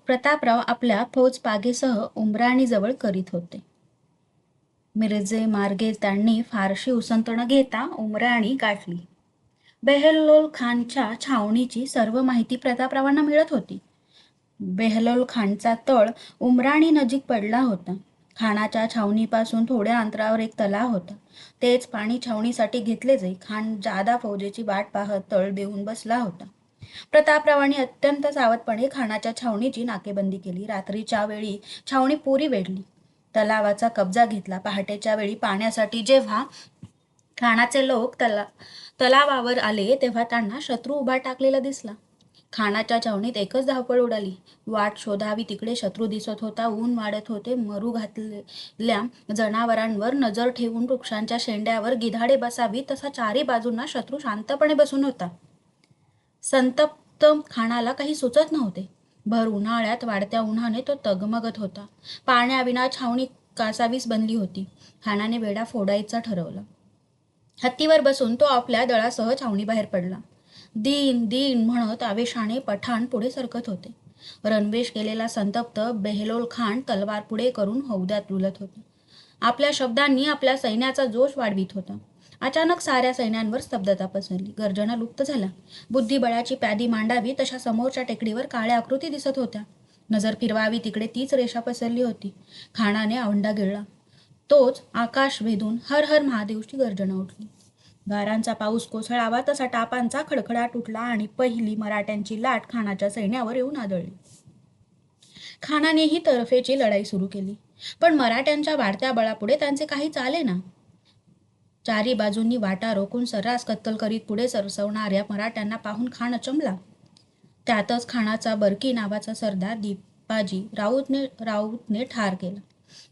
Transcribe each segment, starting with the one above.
प्रतापराव आपल्या फौजपागेसह उमराणीजवळ करीत होते. मिरजे मार्गे त्यांनी फारशी उसंत न घेता उमराणी गाठली. बेहलोल खानच्या छावणीची सर्व माहिती प्रतापरावांना मिळत होती. बेहलोल खानचा तळ उमराणी नजीक पडला होता. खानाच्या छावणीपासून थोड्या अंतरावर एक तलाव होता. तेच पाणी छावणीसाठी घेतले जाई. खान जादा फौजेची वाट पाहत तळ देऊन बसला होता. प्रतापरावांनी अत्यंत सावधपणे खानाच्या छावणीची नाकेबंदी केली. रात्रीच्या वेळी छावणी पुरी वेढली. तलावाचा कब्जा घेतला. पहाटेच्या वेळी पाण्यासाठी जेव्हा खानाचे लोक तलावावर आले तेव्हा त्यांना शत्रू उभा टाकलेला दिसला. खानाच्या छावणीत एकच धावपळ उडाली. वाट शोधावी तिकडे शत्रू दिसत होता. ऊन वाढत होते. मरू घातलेल्या जनावरांवर नजर ठेवून वृक्षांच्या शेंड्यावर गिधाडे बसावी तसा चारी बाजूंना शत्रू शांतपणे बसून होता. संतप्त खानाला काही सुचत नव्हते. भर उन्हाळ्यात वाढत्या उन्हाने तो तगमगत होता. पाण्याविना छावणी कासावीस बनली होती. खानाने वेढा फोडायचा ठरवला. हत्तीवर बसून तो आपल्या दळासह छावणीबाहेर पडला. दिन दिन म्हणत आवेशाने पठाण पुढे सरकत होते. रणवेश केलेला संतप्त बेहलोल खान तलवार पुढे करून हौद्यात डुलत होता. आपल्या शब्दांनी आपल्या सैन्याचा जोश वाढवित होता. अचानक साऱ्या सैन्यांवर स्तब्धता पसरली. गर्जना लुप्त झाला. बुद्धिबळाची प्यादी मांडावी तशा समोरच्या टेकडीवर काळ्या आकृती दिसत होत्या. नजर फिरवावी तिकडे तीच रेषा पसरली होती. खानाने आवंढा गिळला. तोच आकाश भेदून हर हर महादेवची गर्जना उठली. गारांचा पाऊस कोसळावा तसा टापांचा खडखडाट उठला आणि पहिली मराठ्यांची लाट खानाच्या सैन्यावर येऊन आदळली. खानानेही तर्फेची लढाई सुरू केली. पण मराठ्यांच्या वाढत्या बळापुढे त्यांचे काही चालेना. चारी बाजूंनी वाटा रोखून सर्रास कत्तल करीत पुढे सरसवणाऱ्या मराठ्यांना पाहून खान अचंबला. त्यातच खानाचा बर्की नावाचा सरदार दीपाजी राऊतने ठार केला.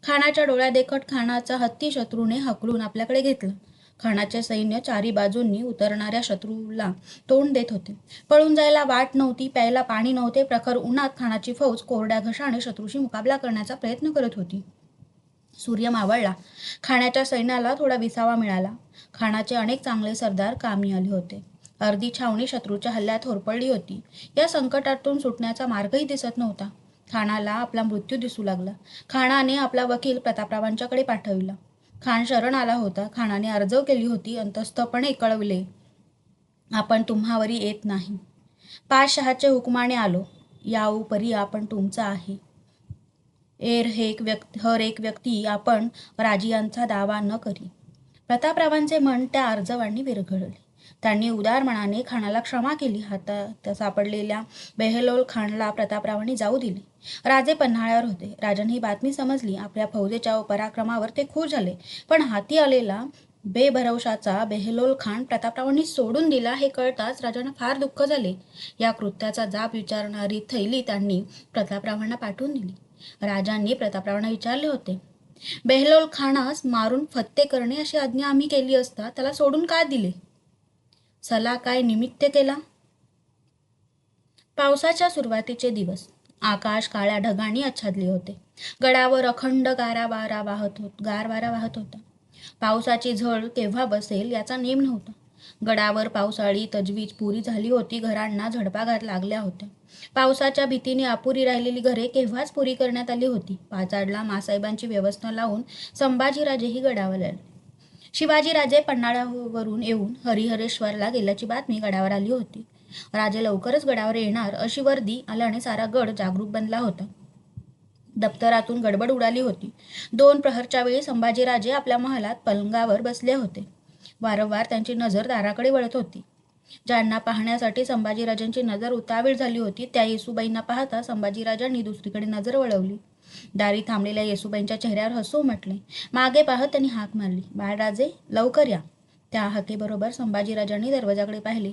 खानाच्या डोळ्यादेखत खानाचा हत्ती शत्रूने हकलून आपल्याकडे घेतला. खानाचे सैन्य चारी बाजूंनी उतरणाऱ्या शत्रूला तोंड देत होते. पळून जायला वाट नव्हती. प्यायला पाणी नव्हते. प्रखर उन्हात खानाची फौज कोरड्या घशाने शत्रूशी मुकाबला करण्याचा प्रयत्न करत होती. सूर्य मावळला. खानाच्या सैन्याला थोडा विसावा मिळाला. खानाचे अनेक चांगले सरदार कामी आले होते. अर्धी छावणी शत्रूच्या हल्ल्यात होरपळली होती. या संकटातून सुटण्याचा मार्गही दिसत नव्हता. खानाला आपला मृत्यू दिसू लागला. खानाने आपला वकील प्रतापरावांच्याकडे पाठविला. खान शरण आला होता. खानाने अर्जव केली होती. अंतस्थपणे कळवले, आपण तुम्हावरी येत नाही. पातशहाचे हुकुमाने आलो. याऊपरी आपण तुमचा आहे. हर एक व्यक्ती आपण राजियांचा दावा न करी. प्रतापरावांचे मन त्या अर्जवांनी विरघळले. त्यांनी उदार मनाने खानाला क्षमा केली. हातात सापडलेल्या बेहलोल खानला प्रतापरावांनी जाऊ दिले. राजे पन्हाळ्यावर होते. राजांनी ही बातमी समजली. आपल्या फौजेच्या पराक्रमावर ते खुश झाले. पण हाती आलेला बेभरवशाचा बेहलोल खान प्रतापरावांनी सोडून दिला हे कळताच राजांना फार दुःख झाले. या कृत्याचा जाब विचारणारी थैली त्यांनी प्रतापरावांना पाठवून दिली. राजांनी प्रतापरावांना विचारले होते, बेहलोल खानास मारून फत्ते करणे अशी आज्ञा आम्ही केली असता त्याला सोडून का दिले? सला काय निमित्त केला? पावसाच्या सुरुवातीचे दिवस. आकाश काळ्या ढगांनी आच्छादले होते. गडावर अखंड गारवारा वाहत होता. पावसाची झळ केव्हा बसेल याचा नेम नव्हता. गडावर पावसाळी तजवीज पुरी झाली होती. घरांना झडपाघात लागल्या होत्या. पावसाच्या भीतीने अपुरी राहिलेली घरे केव्हाच पुरी करण्यात आली होती. पाचाडला मासाहेबांची व्यवस्था लावून संभाजीराजेही गडावर आले. शिवाजीराजे पन्हाळ्यावरून येऊन हरिहरेश्वरला गेल्याची बातमी गडावर आली होती. राजे लवकरच गडावर येणार अशी वर्दी आल्याने सारा गड जागरूक बनला होता. दप्तरातून गडबड उडाली होती. 2 प्रहरच्या वेळी संभाजीराजे आपल्या महालात पलंगावर बसले होते. वारंवार त्यांची नजर दाराकडे वळत होती. ज्यांना पाहण्यासाठी संभाजीराजांची नजर उतावीळ झाली होती त्या येसूबाईंना पाहता संभाजीराजांनी दुसरीकडे नजर वळवली. दारी थांबलेल्या येसूबाईंच्या चेहऱ्यावर हसू उमटले. मागे पाहत त्यांनी हाक मारली, बाळराजे लवकर या. त्या हाकेबरोबर संभाजीराजांनी दरवाजाकडे पाहिले.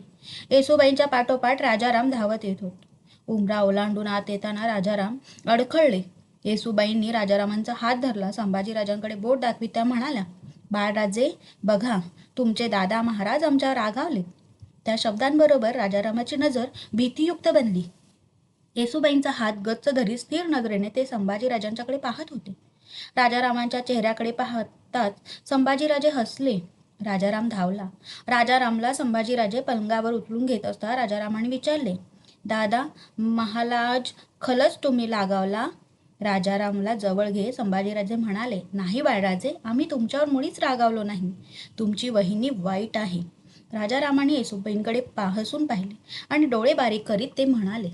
येसूबाईंच्या पाठोपाठ राजाराम धावत येत होते. उंबरा ओलांडून आत येताना राजाराम अडखळले. येसूबाईंनी राजारामांचा हात धरला. संभाजीराजांकडे बोट दाखवीत त्या म्हणाल्या, बाळराजे बघा, तुमचे दादा महाराज आमच्यावर रागावले. त्या शब्दांबरोबर राजारामाची नजर भीतीयुक्त बनली. येसूबाईंचा हात गच्च धरी स्थिर नजरेने ते संभाजीराजांच्याकडे पाहत होते. राजारामांच्या चेहऱ्याकडे पाहताच संभाजीराजे हसले. राजाराम धावला. राजारामला संभाजीराजे पलंगावर उचलून घेत असता राजारामाने विचारले, दादा महाराज खलच तुम्ही लागावला. राजारामला जवळ घे संभाजीराजे म्हणाले, नाही बाळराजे, आम्ही तुमच्यावर मुळीच रागावलो नाही. तुमची वहिनी वाईट आहे. राजारामाने येसूबाईंकडे हसून पाहिले आणि डोळे बारीक करीत ते म्हणाले,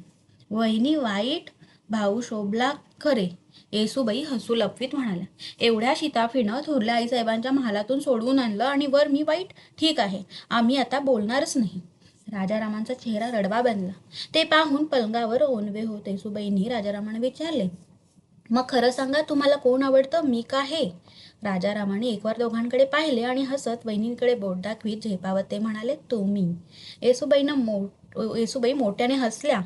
वहिनी वाईट? भाऊ शोभला खरे. येसूबाई हसू लपवीत म्हणाल्या, एवढ्या शिताफीनं थोरल्या आईसाहेबांच्या महालातून सोडवून आणलं आणि वर मी वाईट? ठीक आहे, आम्ही आता बोलणारच नाही. राजारामांचा चेहरा रडवा बनला. ते पाहून पलंगावर ओनवे होत येसूबाईंनी राजारामाने विचारले, मग खरं सांगा, तुम्हाला कोण आवडतं, मी का हे? राजारामाने एकवार दोघांकडे पाहिले आणि हसत वहिनींकडे बोट दाखवीत झेपावत ते म्हणाले, तुम्ही. येसूबाई मोठ्याने हसल्या.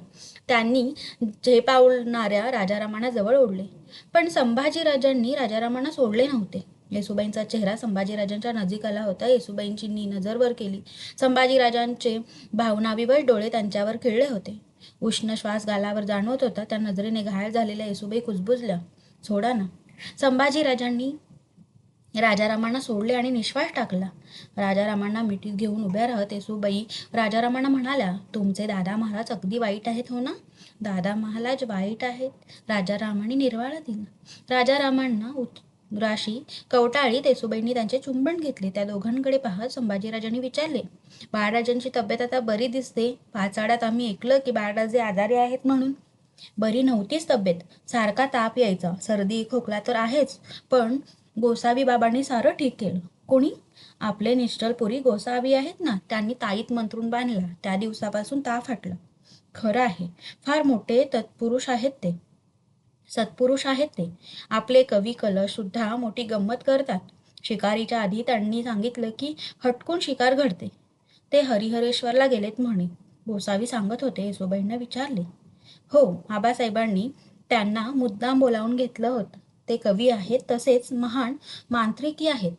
त्यांनी झेपावणाऱ्या राजारामांना जवळ ओढले. पण संभाजीराजांनी राजारामांना सोडले नव्हते. येसूबाईंचा चेहरा संभाजीराजांच्या नजीक आला होता. येसूबाईंची नजर वर केली. संभाजीराजांचे भावनाविवश डोळे त्यांच्यावर खिळले होते. उष्ण श्वास गालावर जाणवत होता. त्या नजरेने घायल झालेल्या येसूबाई कुजबुजल्या. सोडा ना. संभाजीराजांनी राजारामांना सोडले आणि निश्वास टाकला. राजारामांना मिठीत घेऊन उभ्या राहत येसूबाई राजारामांना म्हणाल्या, तुमचे दादा महाराज अगदी वाईट आहेत हो ना? दादा महाराज वाईट आहेत, राजारामांनी निर्वाळा दिला. राजारामांना राशी कवटाळीत येसूबाईंनी त्यांचे चुंबन घेतले. त्या दोघांकडे पाहत संभाजीराजांनी विचारले, बाळराजांची तब्येत आता बरी दिसते. पाचाड्यात आम्ही ऐकलं की बाळराजे आजारी आहेत म्हणून. बरी नव्हतीच तब्येत. सारखा ताप यायचा. सर्दी खोकला तर आहेच, पण गोसावी बाबांनी सारं ठीक केलं. कोणी? आपले निश्चलपुरी गोसावी आहेत ना, त्यांनी ताईत मंत्रून बांधला. त्या दिवसापासून ताप फाटला. खरं आहे, फार मोठे तत्पुरुष आहेत ते, सत्पुरुष आहेत ते. आपले कवी कलश सुद्धा मोठी गंमत करतात. शिकारीच्या आधी त्यांनी सांगितलं की हटकून शिकार घडते. ते हरिहरेश्वरला गेलेत म्हणे. गोसावी सांगत होते. येसूबाईंना विचारले, हो, आबासाहेबांनी त्यांना मुद्दाम बोलावून घेतलं होतं. ते कवी आहेत, तसेच महान मांत्रिकी आहेत.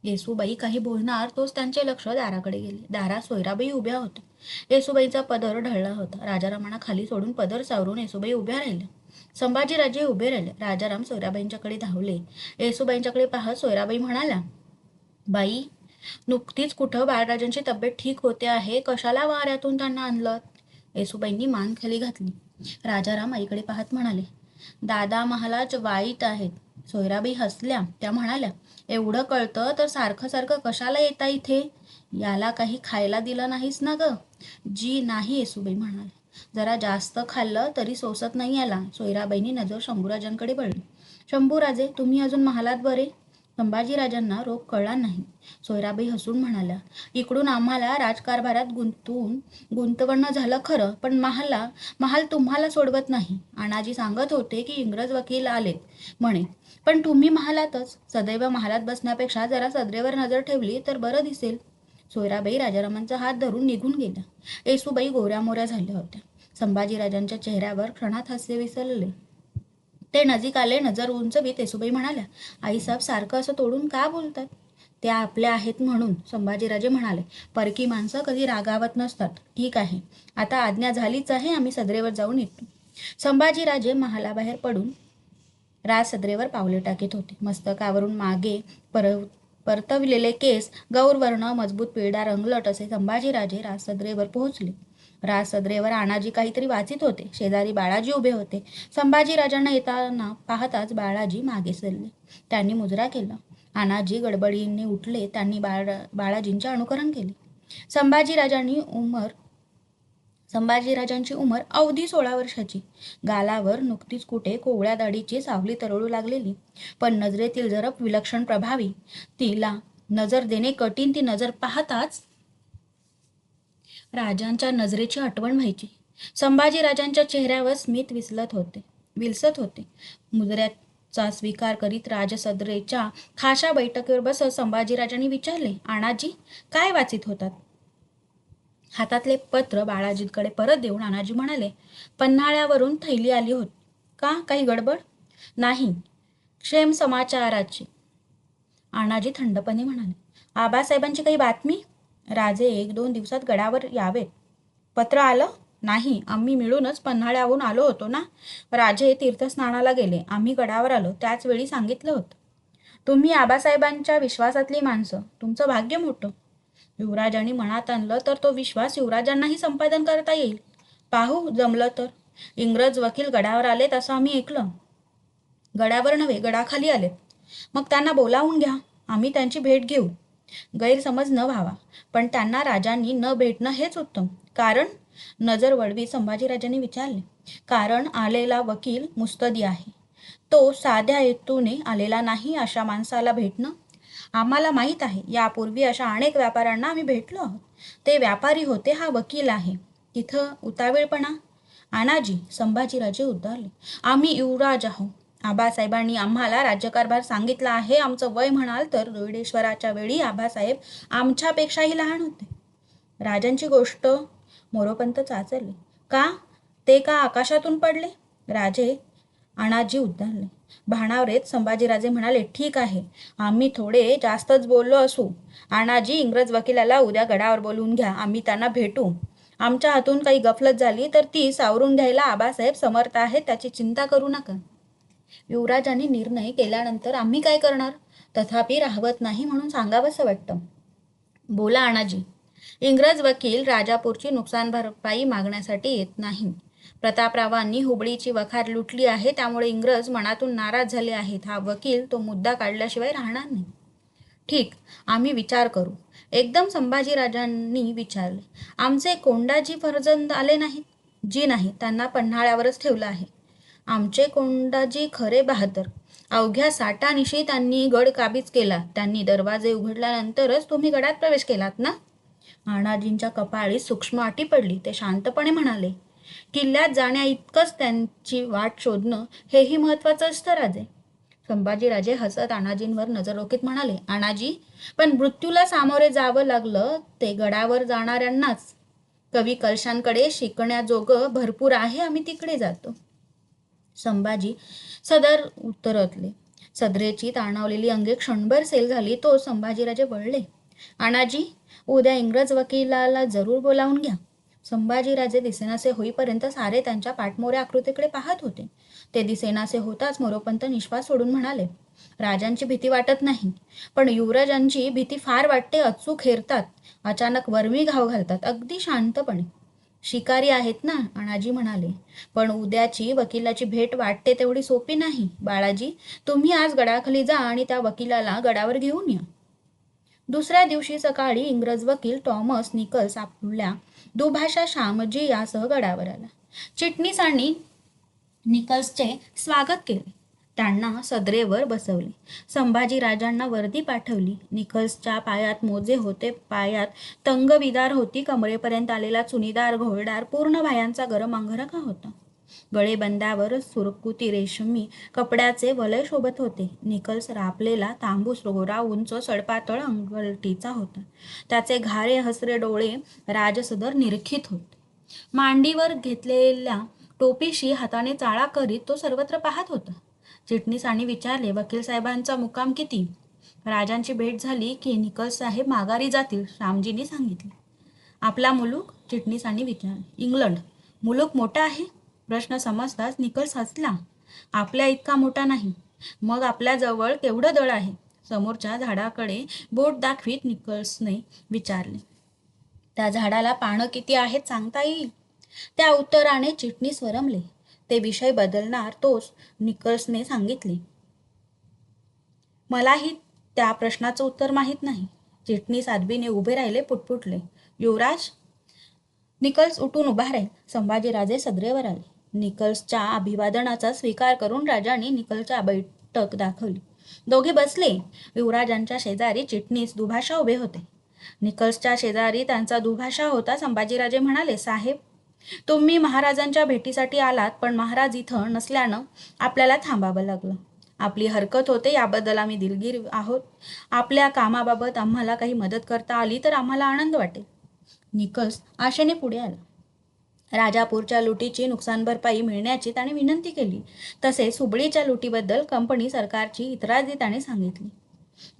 येसूबाई काही बोलणार तोच त्यांचे लक्ष दाराकडे गेले. दारात सोयराबाई उभ्या होत्या. येसूबाईचा पदर ढळला होता. राजारामांना खाली सोडून पदर सावरून येसूबाई उभ्या राहिल्या. संभाजीराजे उभे राहिले. राजाराम सोयराबाईंच्याकडे धावले. येसूबाईंच्याकडे पाहत सोयराबाई म्हणाल्या, बाई, नुकतीच कुठं बाळराजांची तब्येत ठीक होते आहे, कशाला वाऱ्यातून त्यांना आणलं? येसूबाईंनी मान खाली घातली. राजाराम आईकडे पाहत म्हणाले, दादा महाराज वाईट आहेत. सोयराबाई हसल्या. त्या म्हणाल्या, एवढं कळतं तर सारखं सारखं कशाला येता इथे? याला काही खायला दिलं नाहीस ना ग? जी नाही, येसूबाई म्हणाले. जरा जास्त खाल्लं तरी सोसत नाही याला. सोयराबाईंनी नजर शंभूराजांकडे वळली. शंभूराजे, तुम्ही अजून महालात बरे? संभाजीराजांना रोग कळला नाही. सोयराबाई हसून म्हणाल्या, इकडून आम्हाला राजकारभारात गुंतवणं झालं खरं, पण महाल तुम्हाला सोडवत नाही. अण्णाजी सांगत होते की इंग्रज वकील आलेत म्हणे, पण तुम्ही महालातच. सदैव महालात बसण्यापेक्षा जरा सदरेवर नजर ठेवली तर बरं दिसेल. सोयराबाई राजारामांचा हात धरून निघून गेल्या. येसूबाई गोऱ्यामोऱ्या झाल्या होत्या. संभाजीराजांच्या चेहऱ्यावर क्षणात हास्य विसरले. ते नजीक आले. नजर उंचवीत येसूबाई म्हणाल्या, आईसाहेब सारखं असं तोडून का बोलतात? त्या आपल्या आहेत म्हणून. संभाजीराजे म्हणाले, परकी माणसं कधी रागावत नसतात. ठीक आहे, आता आज्ञा झालीच आहे, आम्ही सदरेवर जाऊन येतो. संभाजीराजे महालाबाहेर पडून राजसदरेवर पावले टाकीत होते. मस्तकावरून मागे परतविलेले केस गौरवर्ण, मजबूत पिळदार अंगलट असे संभाजीराजे राजसदरेवर पोहोचले. राजसदरेवर आणाजी काहीतरी वाचित होते. शेजारी बाळाजी उभे होते. संभाजीराजांना येताना पाहताच बाळाजी मागे सरले. त्यांनी मुजरा केला. आणाजी गडबडीने उठले. त्यांनी बाळाजींचे अनुकरण केले. संभाजीराजांची उमर अवधी 16 वर्षाची. गालावर नुकतीच कुठे कोवळ्या दाढीची सावली तरळू लागलेली, पण नजरेतील जरब विलक्षण प्रभावी. तिला नजर देणे कठीण. ती नजर पाहताच राजांच्या नजरेची आठवण व्हायची. संभाजीराजांच्या चेहऱ्यावर स्मित विलसत होते. मुजऱ्याचा स्वीकार करीत राजसदरेच्या खाशा बैठकीवर बसत संभाजीराजांनी विचारले, आणाजी, काय वाचित होतात? हातातले पत्र बाळाजींकडे परत देऊन आणाजी म्हणाले, पन्हाळ्यावरून थैली आली होती. का, काही गडबड? नाही, क्षेम समाचाराची. आणाजी थंडपणे म्हणाले, आबासाहेबांची काही बातमी? राजे 1-2 दिवसात गडावर यावेत. पत्र आलं? नाही, आम्ही मिळूनच पन्हाळ्याहून आलो होतो ना. राजे तीर्थस्नानाला गेले, आम्ही गडावर आलो. त्याच वेळी सांगितलं होतं. तुम्ही आबासाहेबांच्या विश्वासातली माणसं. तुमचं भाग्य मोठं. युवराजांनी मनात आणलं तर तो विश्वास युवराजांनाही संपादन करता येईल. पाहू, जमलं तर. इंग्रज वकील गडावर आलेत असं आम्ही ऐकलं. गडावर नव्हे, गडाखाली आलेत. मग त्यांना बोलावून घ्या, आम्ही त्यांची भेट घेऊ. गैरसमज न व्हावा, पण त्यांना राजांनी न भेटणं हेच उत्तम. कारण? नजर वळवी संभाजीराजांनी विचारले. कारण आलेला वकील मुत्सदी आहे. तो साध्या हेतूने आलेला नाही अशा माणसाला भेटणं. आम्हाला माहीत आहे, यापूर्वी अशा अनेक व्यापाऱ्यांना आम्ही भेटलो आहोत. ते व्यापारी होते, हा वकील आहे. तिथं उतावीळपणा? आनाजी, संभाजीराजे उद्गारले. आम्ही युवराज आहोत. आबासाहेबांनी आम्हाला राज्यकारभार सांगितला आहे. आमचं वय म्हणाल तर रोहिडेश्वराच्या वेळी आबासाहेब आमच्यापेक्षाही लहान होते. राजांची गोष्ट? मोरोपंत चाचरले. का? ते का आकाशातून पडले? राजे अनाजी उद्गारले. भाणावरेत संभाजीराजे म्हणाले, ठीक आहे, आम्ही थोडे जास्तच बोललो असू. अनाजी, इंग्रज वकिलाला उद्या गडावर बोलवून घ्या, आम्ही त्यांना भेटू. आमच्या हातून काही गफलत झाली तर ती सावरून घ्यायला आबासाहेब समर्थ आहेत, त्याची चिंता करू नका. युवराजांनी निर्णय केल्यानंतर आम्ही काय करणार? तथापि राहवत नाही म्हणून सांगावंसं वाटतं. बोला अनाजी. इंग्रज वकील राजापूरची नुकसान भरपाई मागण्यासाठी येत नाही. प्रतापरावांनी हुबळीची वखार लुटली आहे, त्यामुळे इंग्रज मनातून नाराज झाले आहेत. हा वकील तो मुद्दा काढल्याशिवाय राहणार नाही. ठीक, आम्ही विचार करू. एकदम संभाजीराजांनी विचारले. आमचे कोंडाजी फर्जंद आले नाहीत? जी नाही, त्यांना पन्हाळ्यावरच ठेवलं आहे. आमचे कोंडाजी खरे बहादर. अवघ्या 60 त्यांनी गड काबीज केला. त्यांनी दरवाजे उघडल्यानंतरच तुम्ही गडात प्रवेश केलात ना? अनाजींच्या कपाळी सूक्ष्म आटी पडली. ते शांतपणे म्हणाले, किल्ल्यात जाण्या इतकंच त्यांची वाट शोधणं हेही महत्वाचं असतं राजे. संभाजीराजे हसत अनाजींवर नजर रोखीत म्हणाले, अनाजी, पण मृत्यूला सामोरे जावं लागलं ते गडावर जाणाऱ्यांनाच. कवी कलशांकडे शिकण्याजोगं भरपूर आहे, आम्ही तिकडे जातो. संभाजी सदर उतरतले. सदरेची ताणावलेली अंगे क्षणभर सेल झाली. तो संभाजीराजे वळले. अनाजी, उद्या इंग्रज वकिलाला जरूर बोलावून घ्या. संभाजीराजे दिसेनासे होईपर्यंत सारे त्यांच्या पाठमोऱ्या आकृतीकडे पाहत होते. ते दिसेनासे होताच मोरोपंत निश्वास सोडून म्हणाले, राजांची भीती वाटत नाही, पण युवराजांची भीती फार वाटते. अचूक हेरतात, अचानक वर्मी घाव घालतात, अगदी शांतपणे. शिकारी आहेत ना, अनाजी म्हणाले, पण उद्याची वकिलाची भेट वाटते तेवढी सोपी नाही. बाळाजी, तुम्ही आज गडाखाली जा आणि त्या वकिलाला गडावर घेऊन या. दुसऱ्या दिवशी सकाळी इंग्रज वकील टॉमस निकल्स आपल्या दुभाषा श्यामजी यासह गडावर आला. चिटणीसांनी निकल्सचे स्वागत केले. त्यांना सदरेवर बसवले. संभाजीराजांना वर्दी पाठवली. निकल्सच्या पायात मोजे होते, पायात तंगविदार होती, कमरेपर्यंत आलेला चुनीदार घोळदार पूर्ण भायांचा गरम अंगरखा होता. गळेबंदावर सुरकुती रेशमी कपड्याचे वलय शोभत होते. निकल्स रापलेला तांबूस गोरा उंच सडपातळ अंगलटीचा होता. त्याचे घारे हसरे डोळे राजसदर निरखित होते. मांडीवर घेतलेल्या टोपीशी हाताने चाळा करीत तो सर्वत्र पाहत होता. चिटणीसांनी विचारले, वकील साहेबांचा मुक्काम किती? राजांची भेट झाली की निकल्स साहेब माघारी जातील, श्यामजींनी सांगितले. आपला मुलूक? चिटणीसांनी विचारले. इंग्लंड. मुलूक मोठा आहे? प्रश्न समजताच निकल्स हसला. आपल्या इतका मोठा नाही. मग आपल्या जवळ केवढं दळ आहे? समोरच्या झाडाकडे बोट दाखवीत निकल्सने विचारले. त्या झाडाला पानं किती आहेत सांगता येईल? त्या उत्तराने चिटणीस स्वरमले. ते विषय बदलणार तोच निकल्सने सांगितले. मलाही त्या प्रश्नाचं उत्तर माहीत नाही. चिटणीस आदबीने उभे राहिले, पुटपुटले. युवराज? निकल्स उठून उभा राहील. संभाजीराजे सदरेवर आले. निकल्सच्या अभिवादनाचा स्वीकार करून राजांनी निकल्सच्या बैठक दाखवली. दोघे बसले. युवराजांच्या शेजारी चिटणीस दुभाषा उभे होते. निकल्सच्या शेजारी त्यांचा दुभाषा होता. संभाजीराजे म्हणाले, साहेब, तुम्ही महाराजांच्या भेटीसाठी आलात, पण महाराज इथं नसल्यानं आपल्याला थांबावं लागलं. आपली हरकत होते, याबद्दल आम्ही दिलगीर आहोत. आपल्या कामाबाबत आम्हाला काही मदत करता आली तर आम्हाला आनंद वाटेल. निकल्स आशेने पुढे आला. राजापूरच्या लुटीची नुकसान भरपाई मिळण्याची त्याने विनंती केली. तसेच हुबळीच्या लुटीबद्दल कंपनी सरकारची इतराजी त्याने सांगितली.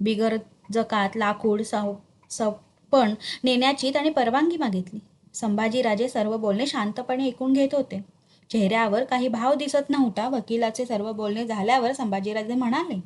बिगर जकात लाकूड सपण नेण्याची त्याने परवानगी मागितली. संभाजीराजे सर्व बोलणे शांतपणे ऐकून घेत होते. चेहऱ्यावर काही भाव दिसत नव्हता. वकिलाचे सर्व बोलणे झाल्यावर संभाजीराजे म्हणाले,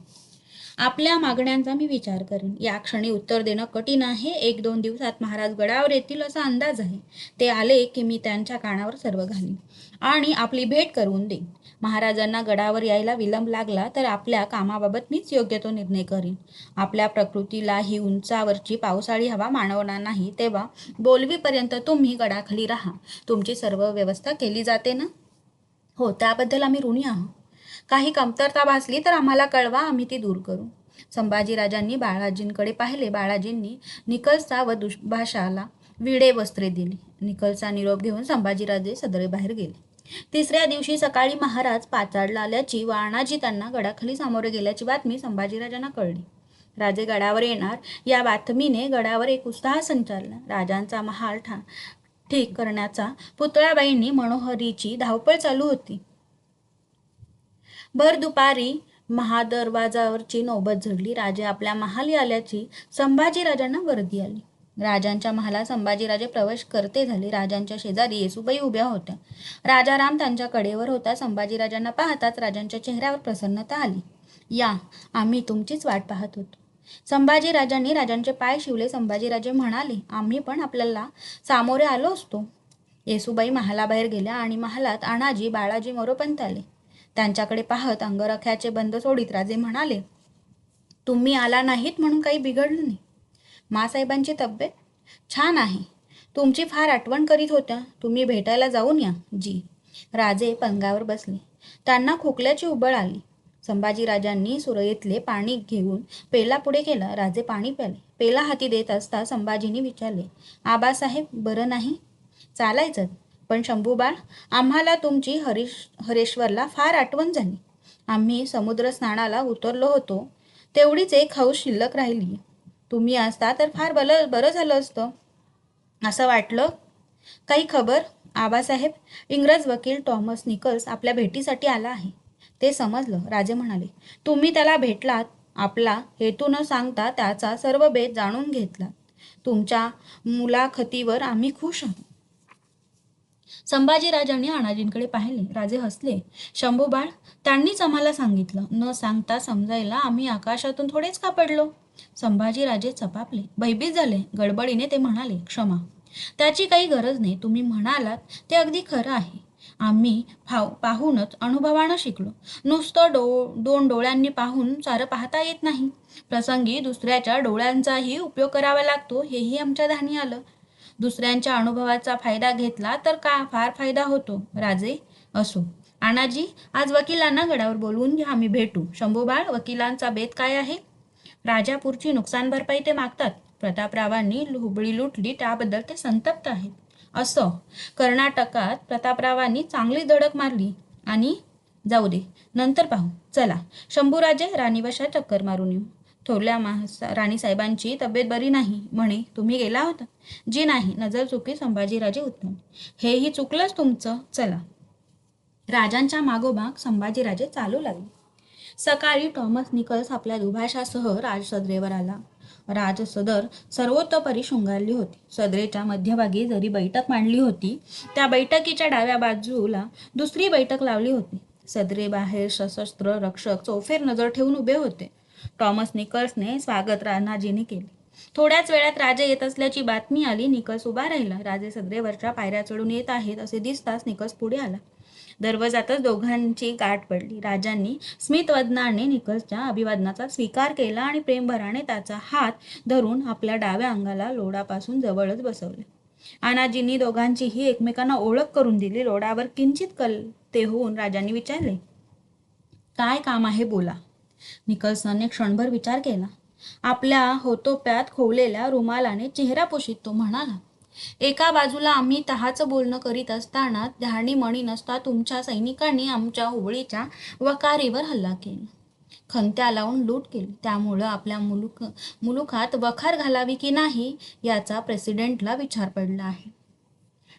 आपल्या मागण्यांचा मी विचार करेन. या क्षणी उत्तर देणं कठीण आहे. 1-2 दिवसात महाराज गडावर येतील असा अंदाज आहे. ते आले की मी त्यांच्या कानावर सर्व घालीन आणि आपली भेट करून देईन. महाराजांना गडावर यायला विलंब लागला तर आपल्या कामाबाबत मीच योग्य तो निर्णय करीन. आपल्या प्रकृतीला ही उंचावरची पावसाळी हवा मानवणार नाही, तेव्हा बोलवीपर्यंत तुम्ही गडाखाली राहा. तुमची सर्व व्यवस्था केली जाते ना? हो, त्याबद्दल आम्ही ऋणी आहोत. काही कमतरता भासली तर आम्हाला कळवा, आम्ही ती दूर करू. संभाजीराजांनी बाळाजींकडे पाहिले. बाळाजींनी निकलचा व दुभाषाला विडे वस्त्रे दिली. निकलचा निरोप घेऊन संभाजीराजे सदरे बाहेर गेले. तिसऱ्या दिवशी सकाळी महाराज पाचाडला आल्याची व अण्णाजी त्यांना गडाखाली सामोरे गेल्याची बातमी संभाजीराजांना कळली. राजे गडावर येणार या बातमीने गडावर एक उत्साह संचारला. राजांचा महाल ठीक करण्याचा पुतळाबाईंनी मनोहरीची धावपळ चालू होती. भर दुपारी महादरवाजावरची नौबत झडली. राजे आपल्या महाली आल्याची संभाजीराजांना वर्दी आली. राजांच्या महालात संभाजीराजे प्रवेश करते झाले. राजांच्या शेजारी येसूबाई उभ्या होत्या. राजाराम त्यांच्या कडेवर होता. संभाजीराजांना पाहताच राजांच्या चेहऱ्यावर प्रसन्नता आली. या, आम्ही तुमचीच वाट पाहत होतो. संभाजीराजांनी राजांचे पाय शिवले. संभाजीराजे म्हणाले, आम्ही पण आपल्याला सामोरे आलो असतो. येसूबाई महालाबाहेर गेल्या आणि महालात अण्णाजी बाळाजी मोरोपंत आले. त्यांच्याकडे पाहत अंगरख्याचे बंद सोडीत राजे म्हणाले, तुम्ही आला नाहीत म्हणून काही बिघडलं नाही. मासाहेबांची तब्येत छान आहे. तुमची फार आठवण करीत होत्या. तुम्ही भेटायला जाऊन या. जी. राजे पलंगावर बसले. त्यांना खोकल्याची उबळ आली. संभाजीराजांनी सुरईतले पाणी घेऊन पेला पुढे केला. राजे पाणी प्याले. पेला हाती देत असता संभाजींनी विचारले, आबासाहेब बरं नाही? चालायचं, पण शंभूबाळ, आम्हाला तुमची हरेश्वरला फार आठवण झाली. आम्ही समुद्र स्नानाला उतरलो होतो. तेवढीच एक हौस शिल्लक राहिली. तुम्ही असता तर फार बरं झालं असतं असं वाटलं. काही खबर? आबासाहेब, इंग्रज वकील टॉमस निकल्स आपल्या भेटीसाठी आला आहे. ते समजलं. राजे म्हणाले, तुम्ही त्याला भेटलात. आपला हेतू न सांगता त्याचा सर्व भेद जाणून घेतला. तुमच्या मुलाखतीवर आम्ही खुश आहोत. संभाजीराजांनी अण्णाजींकडे पाहिले. राजे हसले. शंभूबाळ, त्यांनीच आम्हाला सांगितलं. न सांगता समजायला आम्ही आकाशातून थोडेच का पडलो? संभाजीराजे चपापले, भयभीत झाले. गडबडीने ते म्हणाले, क्षमा, त्याची काही गरज नाही. तुम्ही म्हणालात ते अगदी खरं आहे. आम्ही पाहूनच अनुभवानं शिकलो. नुसतं दोन डोळ्यांनी पाहून सारं पाहता येत नाही. प्रसंगी दुसऱ्याच्या डोळ्यांचाही उपयोग करावा लागतो, हेही आमच्या ध्यानी आलं. दुसऱ्यांच्या अनुभवाचा फायदा घेतला तर का फार फायदा होतो. राजे, असो. अण्णाजी, आज वकिलांना गडावर बोलवून घ्या, आम्ही भेटू. शंभूबाळ, वकिलांचा बेत काय आहे? राजापूरची नुकसान भरपाई ते मागतात. प्रतापरावांनी हुबळी लुटली त्याबद्दल ते संतप्त आहेत. असं, कर्नाटकात प्रतापरावांनी चांगली धडक मारली आणि जाऊ दे, नंतर पाहू. चला शंभूराजे, राणीवशा चक्कर मारून येऊ. थोरल्या राणीसाहेबांची तब्येत बरी नाही म्हणे, तुम्ही गेला होता? जी नाही, नजर चुकली. संभाजीराजे उत्तम, हेही चुकलंच तुमचं. चला. राजांच्या मागोमाग संभाजीराजे चालू लागले. सकाळी टॉमस निकल्स आपल्या दुभाषासह राजसदरेवर आला. राजसदर सर्वतोपरी शृंगारली होती. सदरेच्या मध्यभागी जरी बैठक मांडली होती, त्या बैठकीच्या डाव्या बाजूला दुसरी बैठक लावली होती. सदरे बाहेर सशस्त्र रक्षक चौफेर नजर ठेवून उभे होते. टॉमस निकल्सने स्वागत राणाजीने केले. थोड्याच वेळात राजे येत असल्याची बातमी आली. निकल्स उभा राहिला. राजे सदरेवरच्या पायऱ्या चढून येत आहेत असे दिसताच निकल्स पुढे आला. दरवाजातच दोघांची गाठ पडली. राजांनी स्मितवदनाने निकल्सच्या अभिवादनाचा स्वीकार केला आणि प्रेमभराने त्याचा हात धरून आपल्या डाव्या अंगाला लोडापासून जवळच बसवले. अण्णाजींनी दोघांचीही एकमेकांना ओळख करून दिली. लोडावर किंचित कलते होऊन राजांनी विचारले, काय काम आहे, बोला. निकल्सने क्षणभर विचार केला. आपल्या होतोप्यात खोवलेल्या रुमालाने चेहरा पुशीत तो म्हणाला, एका बाजूला आम्ही तहाचं बोलणं करीत असताना ध्यानी मणी नसता तुमच्या सैनिकांनी आमच्या हुबळीच्या वकारीवर हल्ला केला. खंत्या लावून लूट केली. त्यामुळं आपल्या मुलुखात वखार घालावी की नाही याचा प्रेसिडेंटला विचार पडला आहे.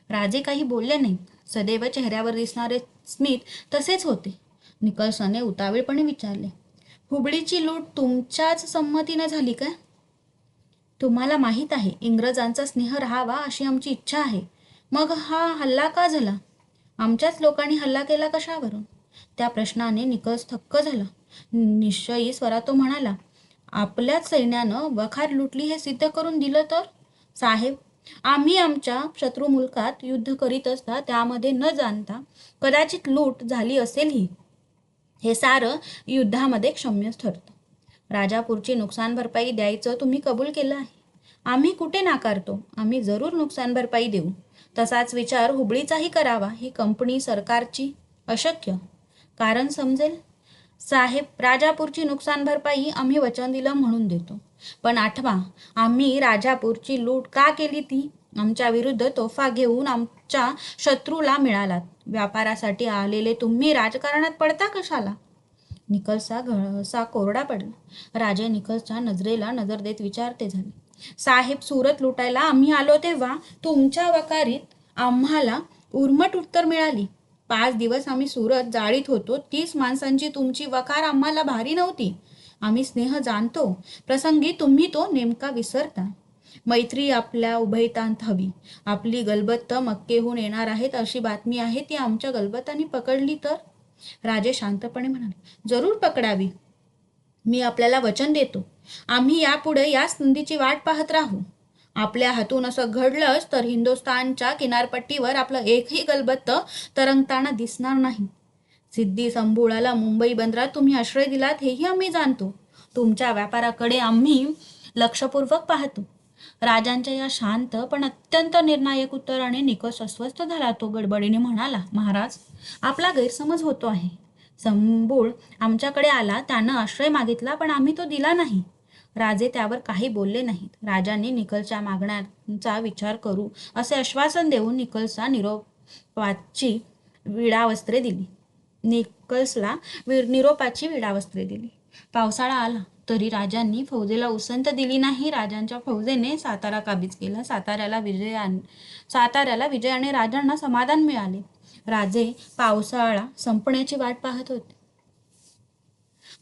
राजे काही बोलले नाहीत. सदैव चेहऱ्यावर दिसणारे स्मित तसेच होते. निकल्सने उतावीळपणे विचारले, हुबळीची लूट तुमच्याच संमतीने झाली का? तुम्हाला माहीत आहे, इंग्रजांचा स्नेह राहावा अशी आमची इच्छा आहे. मग हा हल्ला का झाला? आमच्याच लोकांनी हल्ला केला कशावरून? त्या प्रश्नाने निकल्स थक्क झाला. निश्चयी स्वरात तो म्हणाला, आपल्याच सैन्यानं वखार लुटली हे सिद्ध करून दिलं तर? साहेब, आम्ही आमच्या शत्रू मुलकात युद्ध करीत असता त्यामध्ये न जाणता कदाचित लूट झाली असेलही. हे सारं युद्धामध्ये क्षम्यच ठरतं. राजापूरची नुकसान भरपाई द्यायचं तुम्ही कबूल केलं आहे. आम्ही कुठे नाकारतो. आम्ही जरूर नुकसान भरपाई देऊ. तसाच विचार हुबळीचाही करावा ही कंपनी सरकारची अशक्य. कारण समजेल? साहेब, राजापूरची नुकसान भरपाई आम्ही वचन दिलं म्हणून देतो. पण आठवा, आम्ही राजापूरची लूट का केली ती? आमच्या विरुद्ध तोफा घेऊन आमच्या शत्रूला मिळालात. व्यापारासाठी आलेले तुम्ही राजकारणात पडता कशाला? निकल्सचा घसा कोरडा पडला. राजे निकल्सच्या नजरेला नजर देत विचारते झाले. साहेब, सुरत लुटायला आम्ही आलो तेव्हा तुमच्या वकारीत आम्हाला उर्मट उत्तर मिळाली. 5 दिवस आम्ही सुरत जाळीत होतो. 30 माणसांची तुमची वकार आम्हाला भारी नव्हती. आम्ही स्नेह जाणतो. प्रसंगी तुम्ही तो नेमका विसरता. मैत्री आपल्या उभयतांत हवी. आपली गलबत मक्केहून येणार आहेत अशी बातमी आहे. ती आमच्या गलबतांनी पकडली तर? राजे शांतपणे म्हणाले, जरूर पकडावी. मी आपल्याला वचन देतो. आम्ही यापुढे या संधीची वाट पाहत राहू. आपल्या हातून असं घडलंच तर हिंदुस्थानच्या किनारपट्टीवर आपलं एकही गलबत तरंगताना दिसणार नाही. सिद्धी संबुळाला मुंबई बंदरात तुम्ही आश्रय दिलात हेही आम्ही जाणतो. तुमच्या व्यापाराकडे आम्ही लक्षपूर्वक पाहतो. राजांच्या या शांत पण अत्यंत निर्णायक उत्तराने निकष अस्वस्थ झाला. तो गडबडीने म्हणाला, महाराज, आपला गैरसमज होतो आहे. संबूळ आमच्याकडे आला, त्यानं आश्रय मागितला, पण आम्ही तो दिला नाही. राजे त्यावर काही बोलले नाहीत. राजांनी निकलच्या मागण्यांचा विचार करू असे आश्वासन देऊन निकल्सला निरोपाची विडावस्त्रे दिली. पावसाळा आला तरी राजांनी फौजेला उसंत दिली नाही. राजांच्या फौजेने सातारा काबीज केला. साताऱ्याला विजयाने राजांना समाधान मिळाले. राजे पावसाळा संपण्याची वाट पाहत होते.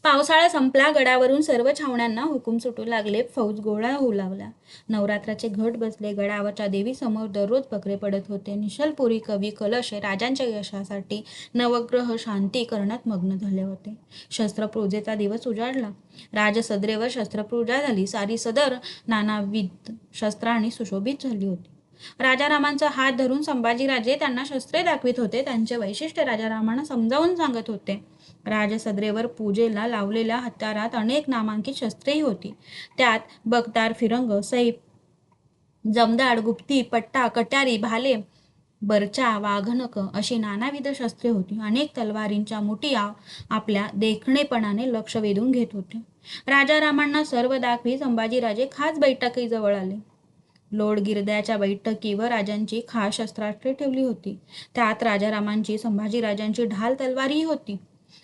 पावसाळा संपला. गडावरून सर्व छावण्यांना हुकूम सुटू लागले. फौज गोळा होऊ लागला. नवरात्राचे घट बसले. गडावरच्या देवीसमोर दररोज बकरे पडत होते. निशलपुरी कवी कलश राजांच्या यशासाठी नवग्रह शांती करण्यात मग्न झाले होते. शस्त्रपूजेचा दिवस उजाडला. राजसदरेवर शस्त्रपूजा झाली. सारी सदर नानाविध शस्त्रांनी सुशोभित झाली होती. राजारामांचा हात धरून संभाजीराजे त्यांना शस्त्रे दाखवित होते. त्यांचे वैशिष्ट्य राजारामांना समजावून सांगत होते. राजसदरेवर पूजेला लावलेल्या हत्यारात अनेक नामांकित शस्त्रेही होती. त्यात बगदार, फिरंग, सैफ, जमदाड, गुप्ती, पट्टा, कट्यारी, भाले, बरचा, वाघनक अशी नानाविध शस्त्रे होती. अनेक तलवारींच्या मुठी आपल्या देखणेपणाने लक्ष वेधून घेत होते. राजारामांना सर्व दाखवी संभाजीराजे खास बैठकीजवळ आले. लोडगिरद्याच्या बैठकीवर राजांची खास शस्त्रास्त्रे ठेवली होती. त्यात राजारामांची, संभाजीराजांची ढाल तलवारीही होती.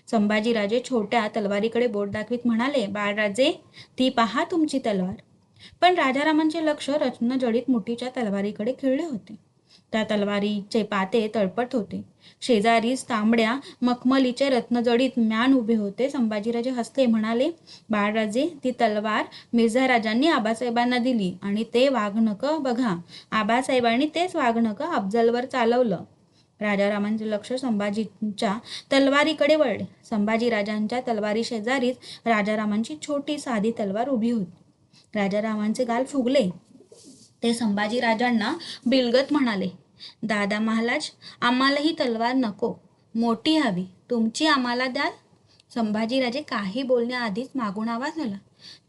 संभाजीराजे छोट्या तलवारीकडे बोट दाखवीत म्हणाले, बाळराजे, ती पहा तुमची तलवार. पण राजारामांचे लक्ष रत्नजडित मुठीच्या तलवारीकडे खिळले होते. त्या तलवारीचे पाते तळपट होते. शेजारीच तांबड्या मखमलीचे रत्नजडित म्यान उभे होते. संभाजीराजे हसले, म्हणाले, बाळराजे, ती तलवार मिर्झाराजांनी आबासाहेबांना दिली आणि ते वाघनक बघा. आबासाहेबांनी तेच वाघनक अफजलवर चालवलं. राजारामांचे लक्ष संभाजींच्या तलवारीकडे वळले. संभाजीराजांच्या तलवारी शेजारीच राजारामांची छोटी साधी तलवार उभी होती. राजारामांचे गाल फुगले. ते संभाजीराजांना बिलगत म्हणाले, दादा महाराज, आम्हाला ही तलवार नको, मोठी हवी. तुमची आम्हाला द्याल? संभाजीराजे काही बोलण्याआधीच मागून आवाज आला,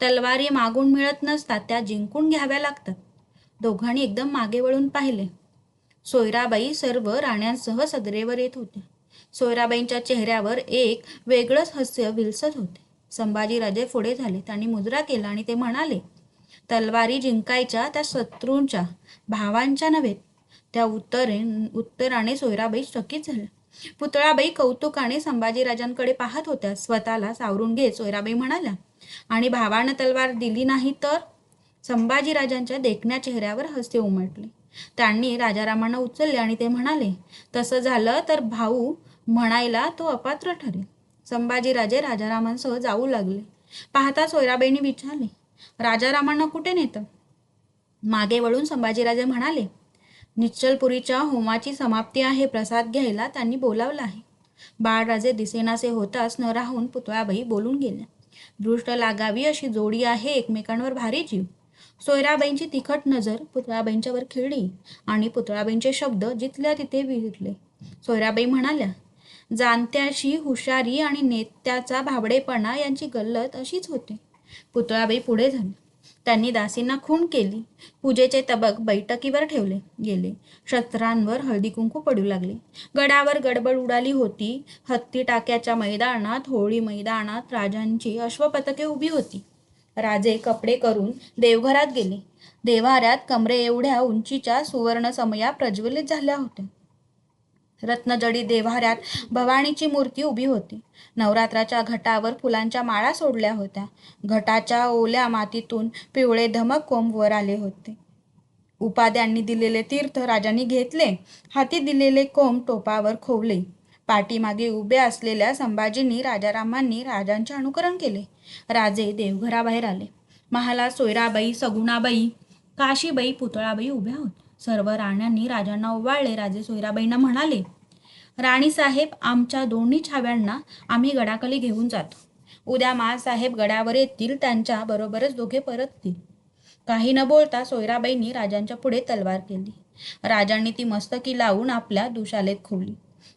तलवारी मागून मिळत नसतात, त्या जिंकून घ्याव्या लागतात. दोघांनी एकदम मागे वळून पाहिले. सोयराबाई सर्व राण्यांसह सदरेवर येत होत्या. सोयराबाईंच्या चेहऱ्यावर एक वेगळंच हास्य विलसत होते. संभाजीराजे पुढे झाले. त्यांनी मुजरा केला आणि ते म्हणाले, तलवारी जिंकायच्या त्या शत्रूंच्या, भावांच्या नव्हेत. त्या उत्तराने सोयराबाई चकित झाल्या. पुतळाबाई कौतुकाने संभाजीराजांकडे पाहत होत्या. स्वतःला सावरून घेत सोयराबाई म्हणाल्या, आणि भावानं तलवार दिली नाही तर? संभाजीराजांच्या देखण्या चेहऱ्यावर हास्य उमटले. त्यांनी राजारामांना उचलले आणि ते म्हणाले, तसं झालं तर भाऊ म्हणायला तो अपात्र ठरेल. संभाजीराजे राजारामांसह जाऊ लागले. पाहता सोयराबाईंनी विचारले, राजारामांना कुठे नेतं? मागे वळून संभाजीराजे म्हणाले, निश्चलपुरीच्या होमाची समाप्ती आहे, प्रसाद घ्यायला त्यांनी बोलावलं आहे. बाळराजे दिसेनासे होताच न राहून पुतळाबाई बोलून गेल्या. दृष्ट लागावी अशी जोडी आहे एकमेकांवर भारी जीव. सोयराबाईंची तिखट नजर पुतळाबाईंच्यावर खिळली आणि पुतळाबाईंचे शब्द जिथल्या तिथे विहिरले. सोयराबाई म्हणाल्या, जाणत्याची हुशारी आणि नेत्याचा भाबडेपणा यांची गल्लत अशीच होते. पुतळाबाई पुढे झाली. त्यांनी दासींना खूण केली. पूजेचे तबक बैठकीवर ठेवले गेले. शस्त्रांवर हळदी कुंकू पडू लागले. गडावर गडबड उडाली होती. हत्ती टाक्याच्या मैदानात, होळी मैदानात राजांची अश्वपथके उभी होती. राजे कपडे करून देवघरात गेले. देव्हाऱ्यात कमरे एवढ्या उंचीच्या सुवर्ण समया प्रज्वलित झाल्या होत्या. रत्नजडी देव्हाऱ्यात भवानीची मूर्ती उभी होती. नवरात्राच्या घटावर फुलांच्या माळा सोडल्या होत्या. घटाच्या ओल्या मातीतून पिवळे धमक कोंब वर आले होते. उपाध्यांनी दिलेले तीर्थ राजांनी घेतले. हाती दिलेले कोंब टोपावर खोवले. पाठीमागे उभे असलेल्या संभाजींनी राजारामांनी राजांचे अनुकरण केले. राजे देवघराबाहेर आले. महालात सोयराबाई, सगुणाबाई, काशीबाई, पुतळाबाई उभ्या होत्या. सर्व राण्यांनी राजांना ओवाळले. राजे सोयराबाईंना म्हणाले, राणीसाहेब, आमच्या दोन्ही छाव्यांना आम्ही गडाखाली घेऊन जातो. उद्या माँसाहेब गडावर येतील. त्यांच्या बरोबरच दोघे परततील. काही न बोलता सोयराबाईंनी राजांच्या पुढे तलवार केली. राजांनी ती मस्तकी लावून आपल्या दुशालेत खोवली.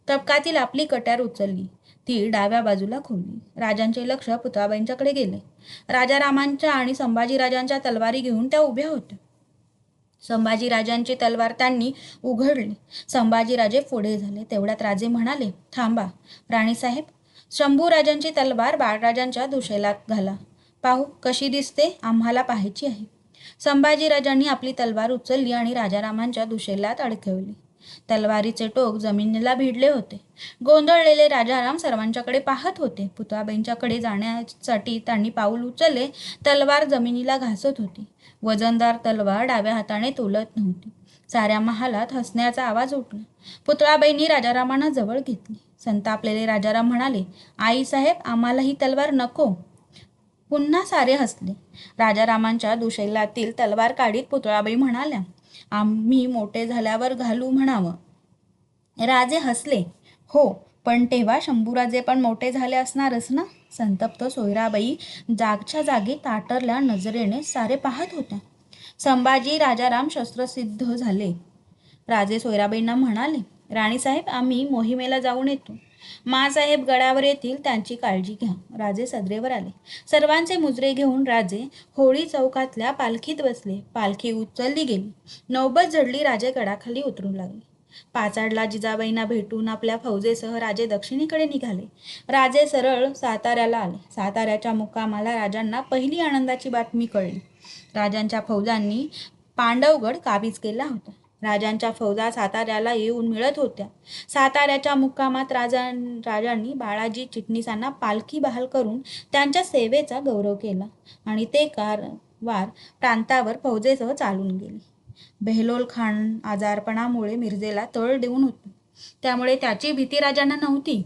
तबकातील आपली कट्यार उचलली. ती डाव्या बाजूला खोवली. राजांचे लक्ष पुतळाबाईंच्याकडे गेले. राजारामांच्या आणि संभाजीराजांच्या तलवारी घेऊन त्या उभ्या होत्या. संभाजीराजांची तलवार त्यांनी उघडली. संभाजीराजे पुढे झाले. तेवढ्यात राजे म्हणाले, थांबा राणीसाहेब, शंभूराजांची तलवार बाळराजांच्या दुशेलात घाला. पाहू कशी दिसते, आम्हाला पाहायची आहे. संभाजीराजांनी आपली तलवार उचलली आणि राजारामांच्या दुशेलात अडकवली. तलवारीचे टोक जमिनीला भिडले होते. गोंधळलेले राजाराम सर्वांच्याकडे पाहत होते. पुतळाबाईंच्याकडे जाण्यासाठी त्यांनी पाऊल उचलले. तलवार जमिनीला घासत होती. वजनदार तलवार डाव्या हाताने तोलत नव्हती. साऱ्या महालात हसण्याचा आवाज उठला. पुतळाबाईंनी राजारामांना जवळ घेतली. संतापलेले राजाराम म्हणाले, आईसाहेब, आम्हाला ही तलवार नको. पुन्हा सारे हसले. राजारामांच्या दुशैलातील तलवार काढीत पुतळाबाई म्हणाल्या, आम्ही मोठे झाल्यावर घालू म्हणावं. राजे हसले. हो, पण तेव्हा शंभूराजे पण मोठे झाले असणारच ना. संतप्त सोयराबाई जागच्या जागी ताटरल्या नजरेने सारे पाहत होत्या. संभाजी राजाराम शस्त्रसिद्ध झाले. राजे सोयराबाईंना म्हणाले, राणीसाहेब, आम्ही मोहिमेला जाऊन येतो. माँसाहेब गडावर येतील, त्यांची काळजी घ्या. राजे सदरेवर आले. सर्वांचे मुजरे घेऊन राजे होळी चौकातल्या पालखीत बसले. पालखी उचलली गेली. नौबत जडली. राजे गडाखाली उतरू लागले. पाचाडला जिजाबाईंना भेटून आपल्या फौजेसह राजे दक्षिणेकडे निघाले. राजे सरळ साताऱ्याला आले. साताऱ्याच्या मुक्कामाला राजांना पहिली आनंदाची बातमी कळली. राजांच्या फौजांनी पांडवगड काबीज केला होता. राजांच्या फौजा साताऱ्याला येऊन मिळत होत्या. साताऱ्याच्या मुक्कामात राजांनी बाळाजी चिटणीसांना पालखी बहाल करून त्यांच्या सेवेचा गौरव केला आणि ते कारवार प्रांतावर फौजेसह चालून गेले. बेहलोल खान आजारपणामुळे मिरजेला तळ देऊन होते. त्यामुळे त्याची भीती राजांना नव्हती.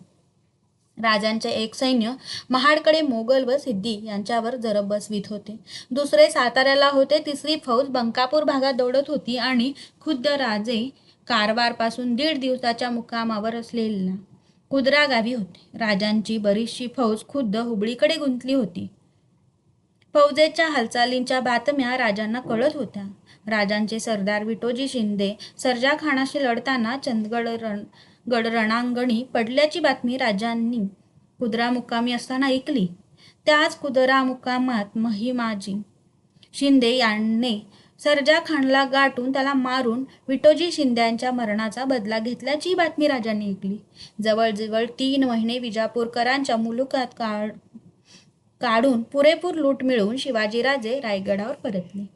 राजांचे एक सैन्य महाडकडे मोगल व सिद्धी यांच्यावर जरब बसवीत होते. दुसरे साताऱ्याला होते. तिसरी फौज बंकापूर भागात दौडत होती आणि खुद्द राजे कारवारपासून 1.5 दिवसाच्या मुक्कामावर असलेल्या कुदरा गावी होते. राजांची बरीचशी फौज खुद्द हुबळीकडे गुंतली होती. फौजेच्या हालचालींच्या बातम्या राजांना कळत होत्या. राजांचे सरदार विटोजी शिंदे सर्जा खानाशी लढताना चंदगड रणांगणी पडल्याची बातमी राजांनी कुदरा मुक्कामी असताना ऐकली. त्याच कुदरा मुक्कामात महिमाजी शिंदे याने सर्जा खानला गाठून त्याला मारून विटोजी शिंद्यांच्या मरणाचा बदला घेतल्याची बातमी राजांनी ऐकली. जवळजवळ 3 महिने विजापूरकरांच्या मुलुखात काढून पुरेपूर लूट मिळवून शिवाजीराजे रायगडावर परतले.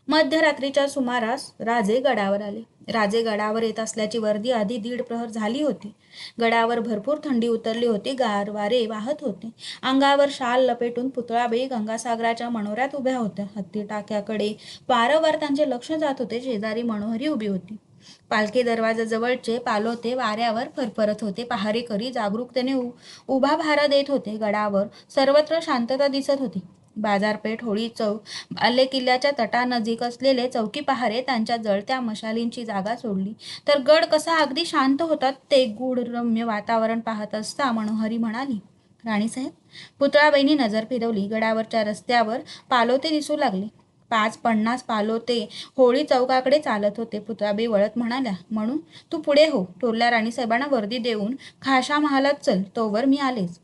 मध्यरात्रीच्या सुमारास राजे गडावर आले. राजे गडावर येत असल्याची वर्दी आधी 1.5 प्रहर झाली होती. गडावर भरपूर थंडी उतरली होती. गार वारे वाहत होते. अंगावर शाल लपेटून पुतळाबाई गंगासागराच्या मनोऱ्यात उभ्या होत्या. हत्ती टाक्याकडे वारंवार त्यांचे लक्ष जात होते. शेजारी मनोहरी उभी होती. पालखी दरवाजाजवळचे पालोते वाऱ्यावर फरफरत होते. पहारेकरी जागरूकतेने उभा पहारा देत होते. गडावर सर्वत्र शांतता दिसत होती. बाजारपेठ, होळी चौक, बालेकिल्ल्याच्या तटानजीक असलेले चौकी पहारे त्यांच्या जळत्या मशालींची जागा सोडली तर गड कसा अगदी शांत होता ते गूढरम्य वातावरण पाहत असता मनोहरी म्हणाली, राणीसाहेब, पुतळाबाईंनी नजर फिरवली. गडावरच्या रस्त्यावर पालोते दिसू लागले. 5-50 पालोते होळी चौकाकडे चालत होते. पुतळाबाई वळत म्हणाल्या, म्हणून तू पुढे हो. थोरल्या राणीसाहेबांना वर्दी देऊन खाशा महालात चल, तोवर मी आलेच.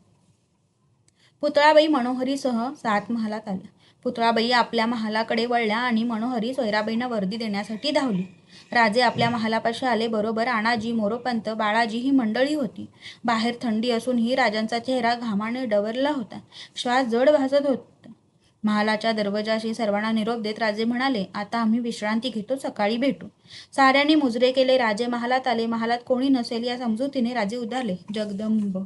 पुतळाबाई मनोहरीसह 7 महालात आल्या. पुतळाबाई आपल्या महालाकडे वळल्या आणि मनोहरी सोयराबाईंना वर्दी देण्यासाठी धावली. राजे आपल्या महालापाशी आले. बरोबर आणाजी, मोरोपंत, बाळाजी ही मंडळी होती. बाहेर थंडी असूनही राजांचा चेहरा घामाने डवरला होता. श्वास जड भासत होता. महालाच्या दरवाजाशी सर्वांना निरोप देत राजे म्हणाले, आता आम्ही विश्रांती घेतो, सकाळी भेटू. साऱ्यांनी मुजरे केले. राजे महालात आले. महालात कोणी नसेल या समजुतीने राजे उद्गारले, जगदंब.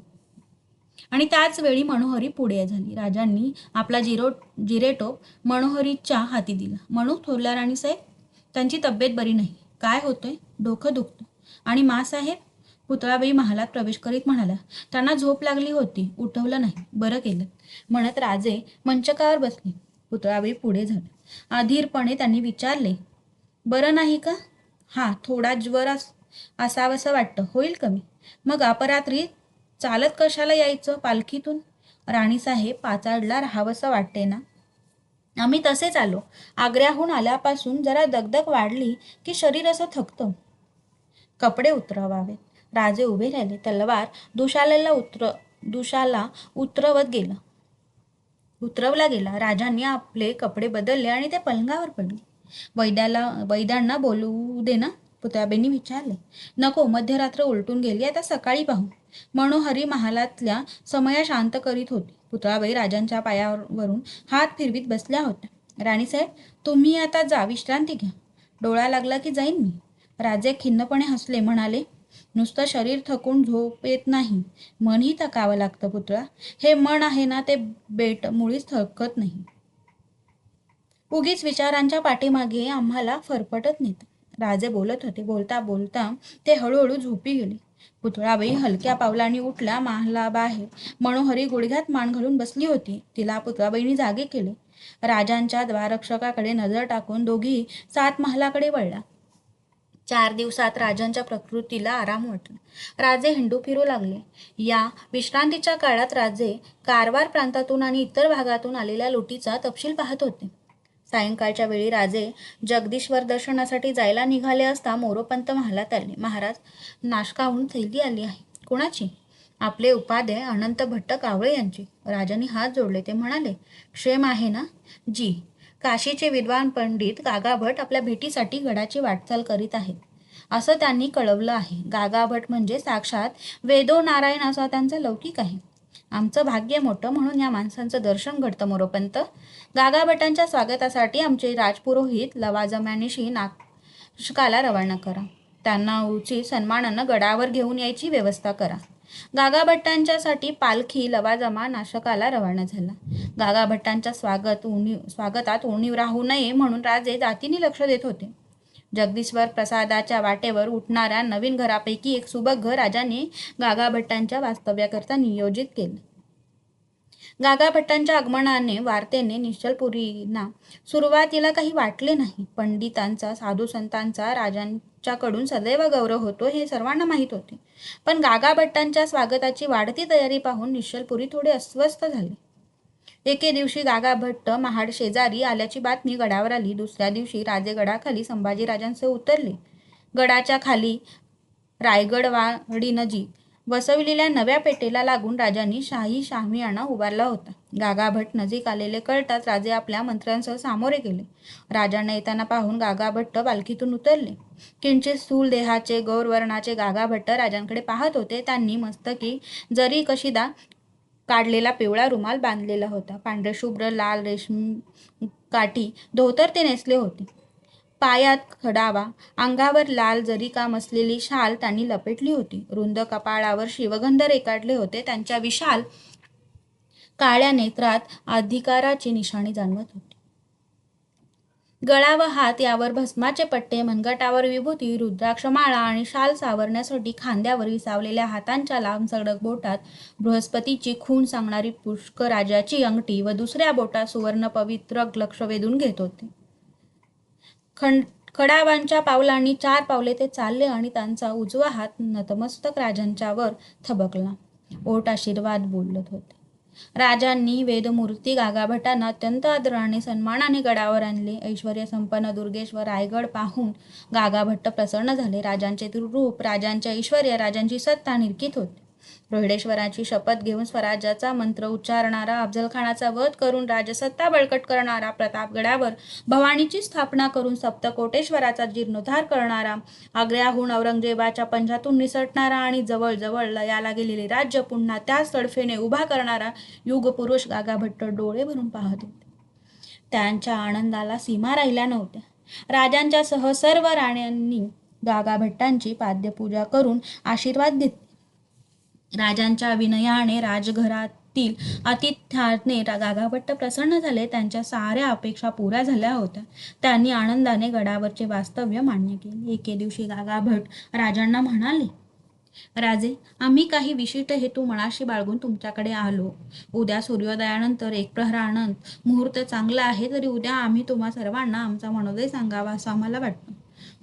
आणि त्याच वेळी मनोहरी पुढे झाली. राजांनी आपला जिरेटोप मनोहरीच्या हाती दिला. म्हणू, थोरल्या राणीसाहेब, त्यांची तब्येत बरी नाही. काय होतंय? डोकं दुखतं. आणि मासाहेब? पुतळाबाई महालात प्रवेश करीत म्हणाल्या, त्यांना झोप लागली होती, उठवलं नाही. बरं केलं, म्हणत राजे मंचकावर बसले. पुतळाबाई पुढे झाल्या. अधीरपणे त्यांनी विचारले, बरं नाही का? हा, थोडा ज्वर असावंसं वाटतं. होईल कमी. मग अपरात्री चालत कशाला यायचं पालखीतून? राणीसाहेब, पाचाडला राहावंसं वाटते ना? आम्ही तसेच आलो. आग्र्याहून आल्यापासून जरा दगदग वाढली की शरीर असं थकतं. कपडे उतरवावेत. राजे उभे राहिले. तलवार दुशाला उतरवला गेला. राजांनी आपले कपडे बदलले आणि ते पलंगावर पडले. वैद्यांना बोलवू दे ना? पुतळाबाईंनी विचारले. नको, मध्यरात्र उलटून गेली, आता सकाळी पाहू. मनोहरी महालातल्या समया शांत करीत होती. पुतळाबाई राजांच्या पायावरून हात फिरवीत बसल्या होत्या. राणीसाहेब, तुम्ही आता जा, विश्रांती घ्या. डोळा लागला की जाईन मी. राजे खिन्नपणे हसले, म्हणाले, नुसतं शरीर थकून झोप येत नाही, मनही थकावं लागतं पुतळा. हे मन आहे ना, ते बेट मुळीच थकत नाही. उगीच विचारांच्या पाठीमागे आम्हाला फरफटत नेत. राजे बोलत होते. बोलता बोलता ते हळूहळू झोपी गेले. पुतळाबाई हलक्या पावलांनी उठल्या. महालाबाहेर मनोहरी गुडघ्यात मान घालून बसली होती. तिला पुतळाबाईंनी जागे केले. राजांच्या द्वाररक्षकाकडे नजर टाकून दोघी 7 महालाकडे वळल्या. 4 दिवसात राजांच्या प्रकृतीला आराम वाटला. राजे हिंडू फिरू लागले. या विश्रांतीच्या काळात राजे कारवार प्रांतातून आणि इतर भागातून आलेल्या लुटीचा तपशील पाहत होते. सायंकाळच्या वेळी राजे जगदीश्वर दर्शनासाठी जायला निघाले असता मोरोपंत महालात आले. महाराज, नाशकाहून थैली आली आहे. कोणाची? आपले उपाध्याय अनंत भट्ट कावळे यांची. राजांनी हात जोडले. ते म्हणाले, क्षेम आहे ना? जी. काशीचे विद्वान पंडित गागाभट आपल्या भेटीसाठी गडाची वाटचाल करीत आहेत, असं त्यांनी कळवलं आहे. गागाभट म्हणजे साक्षात वेदो नारायण असा त्यांचा लौकिक आहे. आमचं भाग्य मोठं म्हणून या माणसांचं दर्शन घडतं मोरोपंत. गागाभटांच्या स्वागतासाठी आमचे राजपुरोहित लवाजमानिशी नाशकाला रवाना करा. त्यांना उचित सन्मानानं गडावर घेऊन यायची व्यवस्था करा. गागाभट्टांच्यासाठी पालखी लवाजमा नाशकाला रवाना झाला. गागाभट्टांच्या स्वागतात उणीव राहू नये म्हणून राजे जातीने लक्ष देत होते. जगदीश्वर प्रसादाच्या वाटेवर उठणाऱ्या नवीन घरापैकी एक सुबक घर राजाने गागाभट्टांच्या वास्तव्याकरता नियोजित केलं. गागाभट्टांच्या आगमनाने वार्तेने निश्चलपुरींना सुरुवातीला काही वाटले नाही. पंडितांचा, साधुसंतांचा राजांच्याकडून सदैव गौरव होतो हे सर्वांना माहीत होते. पण गागाभट्टांच्या स्वागताची वाढती तयारी पाहून निश्चलपुरी थोडे अस्वस्थ झाले. एके दिवशी गागाभट्ट महाड शेजारी आल्याची बातमी गडावर आली. दुसऱ्या दिवशी राजे गडाखाली संभाजीराजांसह उतरले. गडाच्या खाली रायगडवाडीनजीक वसविलेल्या नव्या पेठेला लागून राजांनी शाही शामियाना उभारला होता. गागाभट नजीक आलेले कळताच राजे आपल्या मंत्र्यांसह सामोरे गेले. राजांना येताना पाहून गागाभट्ट पालखीतून उतरले. किंचित स्थूल देहाचे, गौरवर्णाचे गागाभट्ट राजांकडे पाहत होते. त्यांनी मस्तकी जरी कशीदा काढलेला पिवळा रुमाल बांधलेला होता. पांढरे शुभ्र लाल रेशमी काठी धोतर ते नेसले होते. पायात खडावा, अंगावर लाल जरी काम असलेली शाल त्यांनी लपेटली होती. रुंद कपाळावर शिवगंध रेखाटले होते. त्यांच्या विशाल काळ्या नेत्रात अधिकाराची निशाणी जाणवत होती. गळा व हात यावर भस्माचे पट्टे, मनगटावर विभूती, रुद्राक्षमाळा आणि शाल सावरण्यासाठी खांद्यावर विसावलेल्या हातांच्या लांबसडक बोटात बृहस्पतीची खूण सांगणारी पुष्कराजाची अंगठी व दुसऱ्या बोटात सुवर्ण पवित्र लक्ष वेधून घेत होते. खडावांच्या पावलांनी 4 पावले ते चालले आणि त्यांचा उजवा हात नतमस्तक राजांच्या वर थबकला. ओठ आशीर्वाद बोलत होते. राजांनी वेदमूर्ती गागाभट्टांना अत्यंत आदराने सन्मानाने गडावर आणले. ऐश्वर्य संपन्न दुर्गेश्वर रायगड पाहून गागाभट्ट प्रसन्न झाले. राजांचे रूप, राजांचे ऐश्वर्य, राजांची सत्ता निरखित होते. रोहिडेश्वराची शपथ घेऊन स्वराज्याचा मंत्र उच्चारणारा, अफजलखानाचा वध करून राजसत्ता बळकट करणारा, प्रतापगडावर भवानीची स्थापना करून सप्तकोटेश्वराचा जीर्णोद्धार करणारा, आग्र्याहून औरंगजेबाच्या पंजातून निसटणारा आणि जवळजवळ लयाला गेलेले राज्य पुन्हा त्याच तडफेने उभा करणारा युगपुरुष गागाभट्ट डोळे भरून पाहत होते. त्यांच्या आनंदाला सीमा राहिल्या नव्हत्या. राजांच्या सह सर्व राण्यांनी गागाभट्टांची पाद्यपूजा करून आशीर्वाद घेतले. राजांच्या विनयाने, राजघरातील आतिथ्याने गागाभट्ट प्रसन्न झाले. त्यांच्या साऱ्या अपेक्षा पुऱ्या झाल्या होत्या. त्यांनी आनंदाने गडावरचे वास्तव्य मान्य केले. एके दिवशी गागाभट्ट राजांना म्हणाले, राजे, आम्ही काही विशिष्ट हेतू मनाशी बाळगून तुमच्याकडे आलो. उद्या सूर्योदयानंतर एक प्रहरानंत मुहूर्त चांगला आहे, तरी उद्या आम्ही तुम्हा सर्वांना आमचा मनोदय सांगावा असं आम्हाला वाटतं.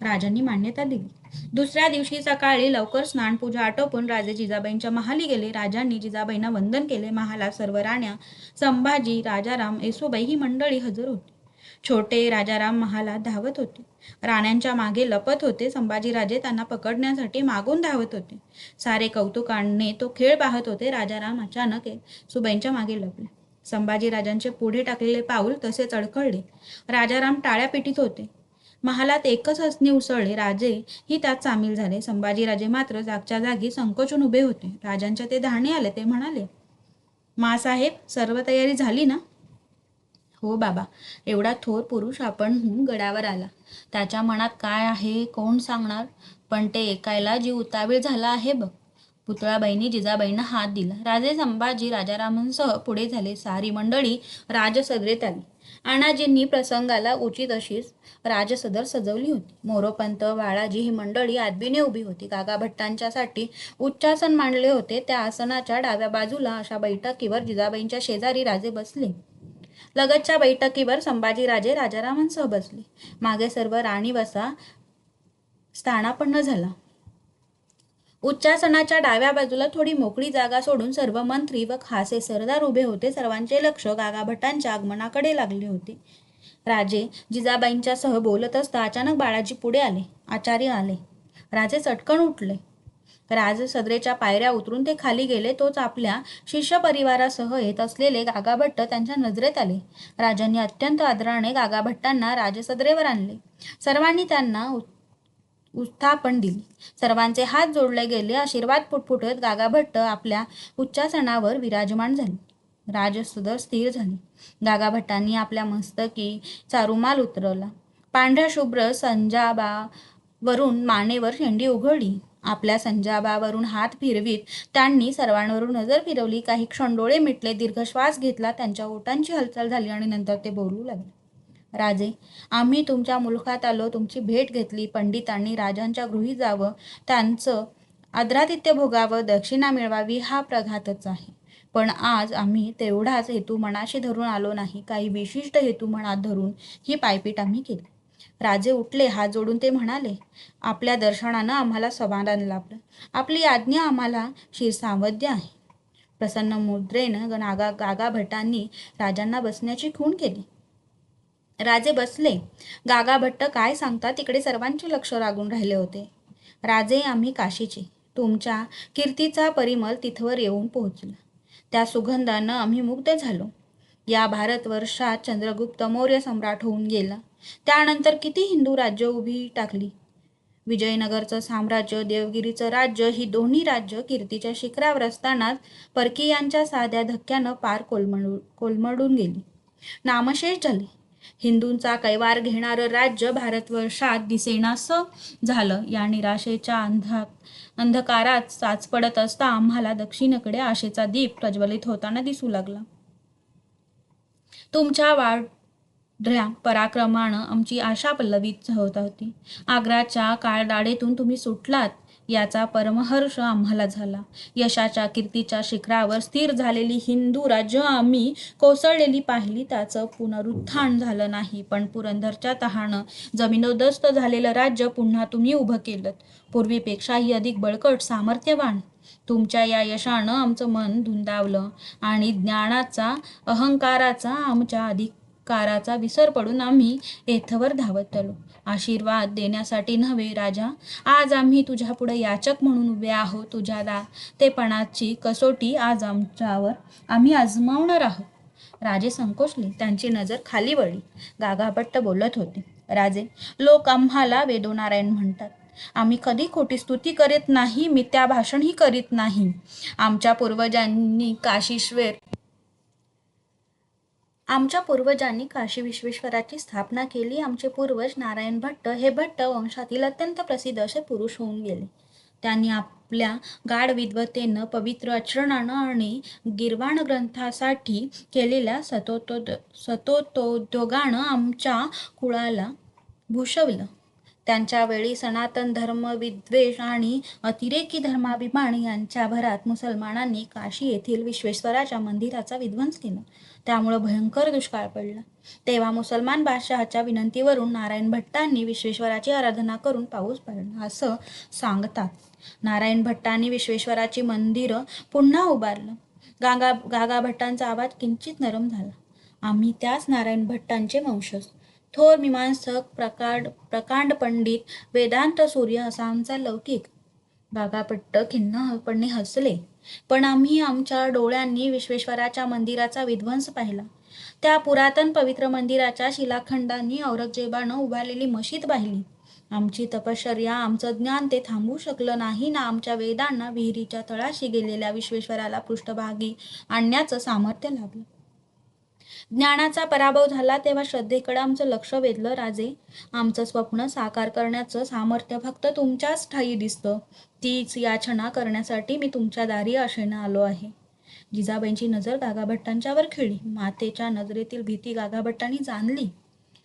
राजांनी मान्यता दिली. दुसऱ्या दिवशी सकाळी लवकर स्नानपूजा आटोपून राजे जिजाबाईंच्या महाली गेले. राजांनी जिजाबाईंना वंदन केले. महालात सर्व राण्या, संभाजी, राजाराम, येसूबाई ही मंडळी हजर होती. छोटे राजाराम महालात धावत होते. राण्यांच्या मागे लपत होते. संभाजीराजे त्यांना पकडण्यासाठी मागून धावत होते. सारे कौतुकाने तो खेळ पाहत होते. राजाराम अचानक सुबाईंच्या मागे लपले. संभाजीराजांचे पुढे टाकलेले पाऊल तसेच अडखळले. राजाराम टाळ्या पिटीत होते. महालात एकच हसणे उसळले. राजे ही त्यात सामील झाले. संभाजीराजे मात्र जागच्या जागी संकोचून उभे होते. राजांच्या ते धाणे आले. ते म्हणाले, मासाहेब, सर्व तयारी झाली ना? हो बाबा, एवढा थोर पुरुष आपणहून गडावर आला. त्याच्या मनात काय आहे कोण सांगणार, पण ते ऐकायला जीव उतावीळ झाला आहे बघ. पुतळाबाईंनी जिजाबाईंना हात दिला. राजे संभाजी राजारामांसह पुढे झाले. सारी मंडळी राजसदरेत आली. अण्णाजींनी प्रसंगाला उचित अशीच राजसदर सजवली होती. मोरोपंत, बाळाजी ही मंडळी आदबीने उभी होती. गागाभट्टांच्यासाठी उच्चासन मांडले होते. त्या आसनाच्या डाव्या बाजूला अशा बैठकीवर जिजाबाईंच्या शेजारी राजे बसले. लगतच्या बैठकीवर संभाजीराजे राजारामांसह बसले. मागे सर्व राणी वसा स्थानापन्न झाला. उच्चासनाच्या डाव्या बाजूला थोडी मोकळी जागा सोडून सर्व मंत्री व खासे सरदार उभे होते. सर्वांचे लक्ष गागाभट्टांच्या आगमनाकडे लागले होते. राजे जिजाबाईंच्या सह बोलत असता अचानक बाळाजी पुढे आले. आचार्य आले. राजे चटकन उठले. राजसदरेच्या पायऱ्या उतरून ते खाली गेले. तोच आपल्या शिष्य परिवारासह येत असलेले गागाभट्ट त्यांच्या नजरेत आले. राजांनी अत्यंत आदराने गागाभट्टांना राजसदरेवर आणले. सर्वांनी त्यांना उत्थापन दिले. सर्वांचे हात जोडले गेले. आशीर्वाद फुटफुटत गागाभट्ट आपल्या उच्चासनावर विराजमान झाले. राजसदर स्थिर झाली. गागाभट्टांनी आपल्या मस्तकी चारुमाल उतरवला. पांढऱ्या शुभ्र संजाबावरून मानेवर शेंडी उघडली. आपल्या संजाबावरून हात फिरवीत त्यांनी सर्वांवरून नजर फिरवली. काही क्षण डोळे मिटले, दीर्घ श्वास घेतला. त्यांच्या ओठांची हालचाल झाली आणि नंतर ते बोलू लागले. राजे, आम्ही तुमच्या मुलखात आलो. तुमची भेट घेतली. पंडितांनी राजांच्या गृही जावं, त्यांचं आदरातिथ्य भोगावं, दक्षिणा मिळवावी हा प्रघातच आहे. पण आज आम्ही तेवढाच हेतू मनाशी धरून आलो नाही. काही विशिष्ट हेतू मनात धरून ही पायपीट आम्ही केली. राजे उठले. हात जोडून ते म्हणाले, आपल्या दर्शनानं आम्हाला समाधान लाभलं. आपली आज्ञा आम्हाला शिरसावद्य आहे. प्रसन्न मुद्रेनं गागाभट्टांनी राजांना बसण्याची खूण केली. राजे बसले. गागाभट्ट काय सांगतात तिकडे सर्वांचे लक्ष लागून राहिले होते. राजे, आम्ही काशीचे. तुमच्या कीर्तीचा परिमल तिथवर येऊन पोहोचला. त्या सुगंधानं आम्ही मुग्ध झालो. या भारतवर्षात चंद्रगुप्त मौर्य सम्राट होऊन गेला. त्यानंतर किती हिंदू राज्य उभी टाकली. विजयनगरचं साम्राज्य, देवगिरीचं राज्य ही दोन्ही राज्य कीर्तीच्या शिखरावर असतानाच परकीयांच्या साध्या धक्क्यानं पार कोलमडून गेली. नामशेष झाले. हिंदूंचा कैवार घेणारं राज्य भारतवर्षात दिसेनासं झालं. या निराशेच्या अंधकारात साच पडत असता आम्हाला दक्षिणेकडे आशेचा दीप प्रज्वलित होताना दिसू लागला. तुमच्या वाढऱ्या पराक्रमानं आमची आशा पल्लवित होत होती. आग्राच्या काळदाढेतून तुम्ही सुटलात याचा परमहर्ष आम्हाला झाला. यशाच्या कीर्तीच्या शिखरावर स्थिर झालेली हिंदू राज्य आम्ही कोसळलेली पाहिली. त्याचं पुनरुत्थान झालं नाही, पण पुरंदरच्या तहानं जमिनोदस्त झालेलं राज्य पुन्हा तुम्ही उभं केलं. पूर्वीपेक्षाही अधिक बळकट, सामर्थ्यवान. तुमच्या या यशानं आमचं मन धुंदावलं आणि ज्ञानाचा, अहंकाराचा, आमच्या अधिकाराचा विसर पडून आम्ही येथवर धावत आलो. आशीर्वाद देण्यासाठी नव्हे राजा, आज आम्ही तुझ्यापुढे याचक म्हणून उभे आहोत. तुझ्या दातेपणाची कसोटी आज आम्ही आजमावणार आहोत. राजे संकोचले, त्यांची नजर खाली वळली. गागाभट्ट बोलत होते, राजे, लोक आम्हाला वेदोनारायण म्हणतात. आम्ही कधी खोटी स्तुती करीत नाही, मिथ्या भाषणही करीत नाही. आमच्या पूर्वजांनी काशी विश्वेश्वराची स्थापना केली. आमचे पूर्वज नारायण भट्ट हे भट्ट वंशातील अत्यंत प्रसिद्ध असे पुरुष होऊन गेले. त्यांनी आपल्या गाढ विद्वतेनं, पवित्र आचरणानं आणि गिरवाण ग्रंथासाठी केलेल्या सततोद्योगानं आमच्या कुळाला भूषवलं. त्यांच्या वेळी सनातन धर्मविद्वेष आणि अतिरेकी धर्माभिमान यांच्या भरात मुसलमानांनी काशी येथील विश्वेश्वराच्या मंदिराचा विध्वंस केला. त्यामुळे भयंकर दुष्काळ पडला. तेव्हा मुसलमान बादशहाच्या विनंतीवरून नारायण भट्टांनी विश्वेश्वराची आराधना करून पाऊस पडला असं सांगतात. नारायण भट्टांनी विश्वेश्वराची मंदिरं पुन्हा उभारलं. गागा भट्टांचा आवाज किंचित नरम झाला. आम्ही त्याच नारायण भट्टांचे वंशज, थोर मीमांसक, प्रकांड पंडित, वेदांत सूर्य असा आमचा लौकिक. गागाभट्ट खिन्नपणे हसले. पण आम्ही आमच्या डोळ्यांनी विश्वेश्वराच्या मंदिराचा विध्वंस पाहिला. त्या पुरातन पवित्र मंदिराच्या शिलाखंडांनी औरंगजेबानं उभारलेली मशीद पाहिली. आमची तपश्चर्या, आमचं ज्ञान ते थांबवू शकलं नाही ना आमच्या वेदांना विहिरीच्या तळाशी गेलेल्या विश्वेश्वराला पृष्ठभागी आणण्याचं सामर्थ्य लाभलं. ज्ञानाचा पराभव झाला तेव्हा श्रद्धेकडे आमचं लक्ष वेधलं. राजे, आमचं स्वप्न साकार करण्याचं सामर्थ्य फक्त तुमच्याच ठायी दिसतं. तीच याचना करण्यासाठी मी तुमच्या दारी आशेनं आलो आहे. जिजाबाईंची नजर गागाभट्टांच्यावर खिळली. मातेच्या नजरेतील भीती गागाभट्टांनी जाणली.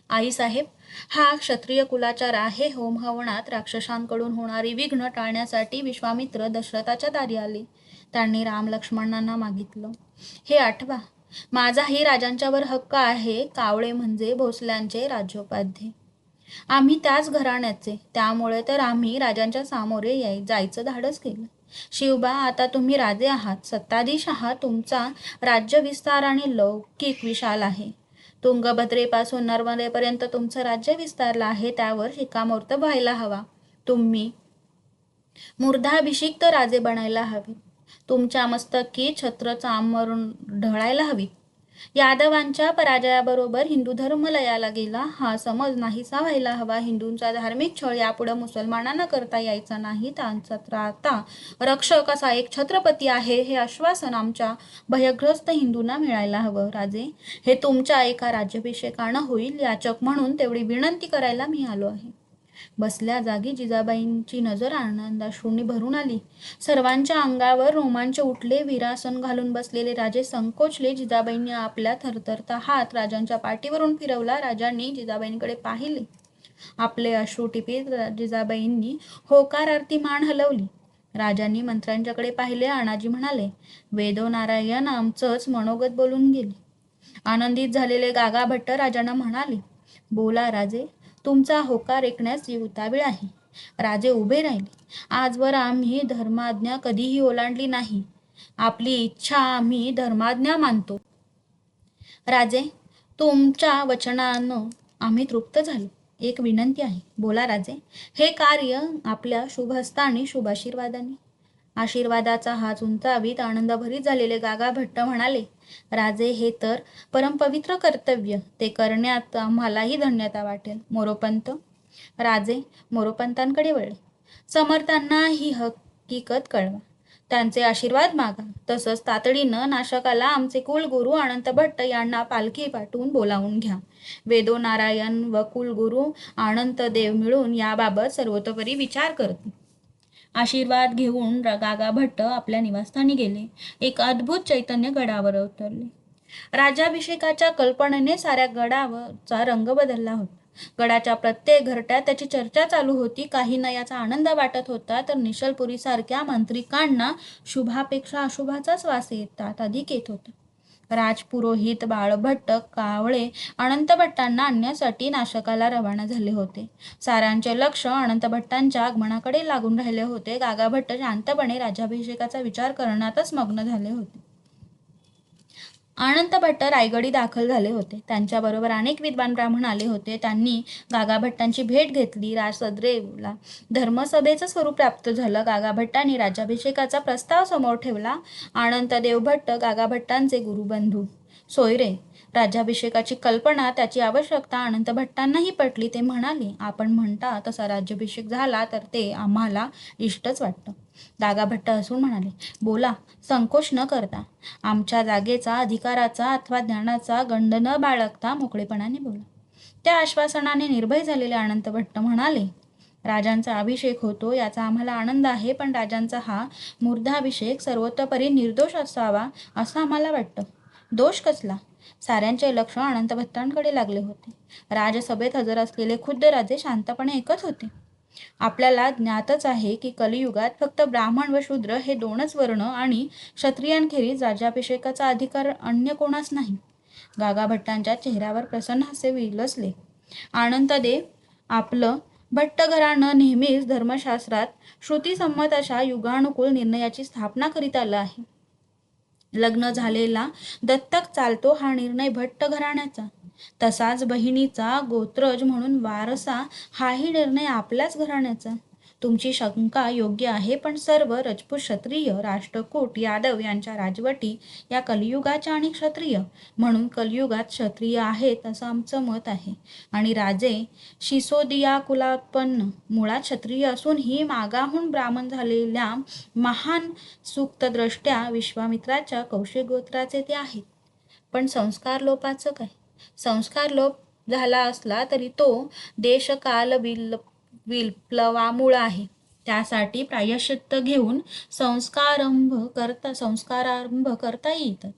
आईसाहेब, हा क्षत्रिय कुलाचार आहे. होमहवनात राक्षसांकडून होणारी विघ्न टाळण्यासाठी विश्वामित्र दशरथाच्या दारी आले. त्यांनी राम लक्ष्मणांना मागितलं, हे आठवा, माझाही राजांच्यावर हक्क आहे. कावळे म्हणजे भोसल्यांचे राज्योपाध्ये. आम्ही त्याच घराण्याचे, त्यामुळे तर आम्ही राजांच्या सामोरे जायचं धाडस केलं. शिवबा, आता तुम्ही राजे आहात, सत्ताधीश आहात. तुमचा राज्यविस्तार आणि लौकिक विशाल आहे. तुंगभद्रेपासून नर्मदेपर्यंत तुमचं राज्य विस्तारलं आहे. त्यावर शिक्कामोर्तब व्हायला हवा. तुम्ही मूर्धाभिषिक्त राजे बनायला हवे. तुमच्या मस्तकी छत्र चामरून ढळायला हवी. यादवांच्या पराजयाबरोबर हिंदू धर्म लयाला गेला, हा समज नाहीसा व्हायला हवा. हिंदूंचा धार्मिक छळ यापुढे मुसलमानांना करता यायचा नाही. त्यांचा त्राता रक्षक असा एक छत्रपती आहे, हे आश्वासन आमच्या भयग्रस्त हिंदूंना मिळायला हवं. राजे, हे तुमच्या एका राज्याभिषेकानं होईल. याचक म्हणून तेवढी विनंती करायला मी आलो आहे. बसल्या जागी जिजाबाईंची नजर आनंदाश्रूंनी भरून आली. सर्वांच्या अंगावर रोमांच उठले. वीरासन घालून बसलेले राजे संकोचले. जिजाबाईंनी आपला थरथरता हात राजांच्या पाठीवरून फिरवला. राजांनी जिजाबाईंकडे पाहिले. आपले अश्रू टिपीत जिजाबाईंनी होकारार्थी मान हलवली. राजांनी मंत्र्यांच्याकडे पाहिले. अण्णाजी म्हणाले, वेदोनारायण आमचंच मनोगत बोलून गेले. आनंदित झालेले गागाभट्ट राजांना म्हणाले, बोला राजे, तुमचा होकार ऐकण्यास जी उतावीळ आहे. राजे उभे राहिले. आजवर आम्ही धर्माज्ञा कधीही ओलांडली नाही. आपली इच्छा आम्ही धर्माज्ञा मानतो. राजे, तुमच्या वचनानं आम्ही तृप्त झालो. एक विनंती आहे. बोला राजे. हे कार्य आपल्या शुभहस्ताने, शुभाशीर्वादाने. आशीर्वादाचा हात उंचावीत आनंदभरीत झालेले गागाभट्ट म्हणाले, राजे, हे तर परमपवित्र कर्तव्य. ते करण्यात आम्हालाही धन्यता वाटेल. मोरोपंत. राजे मोरोपंतांकडे वळले. समर्थांना ही हकीकत कळवा. त्यांचे आशीर्वाद मागा. तसंच तातडीनं नाशकाला आमचे कुलगुरू अनंत भट्ट यांना पालखी पाठवून बोलावून घ्या. वेदोनारायण व कुलगुरू अनंत देव मिळून याबाबत सर्वतोपरी विचार करतील. आशीर्वाद घेऊन गागाभट्ट आपल्या निवासस्थानी गेले. एक अद्भुत चैतन्य गडावर अवतरले. राज्याभिषेकाच्या कल्पनेने साऱ्या गडाचा रंग बदलला होता. गडाच्या प्रत्येक घरट्यात त्याची चर्चा चालू होती. काहींना याचा आनंद वाटत होता, तर निशलपुरीसारख्या मंत्रिकांना शुभापेक्षा अशुभाचाच वास अधिक येत होता. राजपुरोहित बाळभट्ट कावळे अनंत भट्टांना आणण्यासाठी नाशकाला रवाना झाले होते. साऱ्यांचे लक्ष अनंत भट्टांच्या आगमनाकडे लागून राहिले होते. गागा भट्ट शांतपणे राज्याभिषेकाचा विचार करण्यातच मग्न झाले होते. अनंत भट्ट रायगडी दाखल झाले होते. त्यांच्याबरोबर अनेक विद्वान ब्राह्मण आले होते. त्यांनी गागा भट्टांची भेट घेतली. राजसद्रेवला धर्मसभेचं स्वरूप प्राप्त झालं. गागा भट्टांनी राज्याभिषेकाचा प्रस्ताव समोर ठेवला. अनंतदेव भट्ट गागा भट्टांचे गुरुबंधू सोयरे. राज्याभिषेकाची कल्पना, त्याची आवश्यकता अनंत भट्टांनाही पटली. ते म्हणाले, आपण म्हणता तसा राज्याभिषेक झाला तर ते आम्हाला इष्टच वाटतं. गागा भट्ट हसून म्हणाले, बोला, संकोच न करता. आमच्या जागेचा, अधिकाराचा अथवा ज्ञानाचा गंड न बाळगता मोकळेपणाने बोला. त्या आश्वासनाने निर्भय झालेले अनंत भट्ट म्हणाले, राजांचा अभिषेक होतो याचा आम्हाला आनंद आहे, पण राजांचा हा मूर्धाभिषेक सर्वतोपरी निर्दोष असावा असं आम्हाला वाटतं. दोष कसला? साऱ्यांचे लक्ष अनंत भट्टांकडे लागले होते. राजसभेत हजर असलेले खुद्द राजे शांतपणे ऐकत होते. आपल्याला ज्ञातच आहे की कलियुगात फक्त ब्राह्मण व शूद्र हे दोनच वर्ण आणि क्षत्रियांखेरीज राज्याभिषेकाचा अधिकार अन्य कोणास नाही. गागा भट्टांच्या चेहऱ्यावर प्रसन्न हास्य विलसले. अनंतदेव, आपलं भट्ट घराणं नेहमीच धर्मशास्त्रात श्रुतीसंमत अशा युगानुकूल निर्णयाची स्थापना करीत आलं आहे. लग्न झालेला दत्तक चालतो हा निर्णय भट्ट घराण्याचा. तसाच बहिणीचा गोत्रज म्हणून वारसा हाही निर्णय आपल्याच घराण्याचा. तुमची शंका योग्य आहे, पण सर्व राजपूत क्षत्रिय, राष्ट्रकूट, यादव यांच्या राजवटी या कलियुगाच्या आणि क्षत्रिय म्हणून कलियुगात क्षत्रिय आहेत असं आमचं मत आहे. आणि राजे शिसोदिया कुलात्पन्न, मुळात क्षत्रिय असूनही मागाहून ब्राह्मण झालेल्या महान सूक्तद्रष्ट्या विश्वामित्राच्या कौशिक गोत्राचे ते आहेत. पण संस्कार लोपाचं काय? संस्कार लोप झाला असला तरी तो देशकाल विप्लवामुळे आहे. त्यासाठी प्रायश्चित्त घेऊन संस्कारारंभ करता येतात.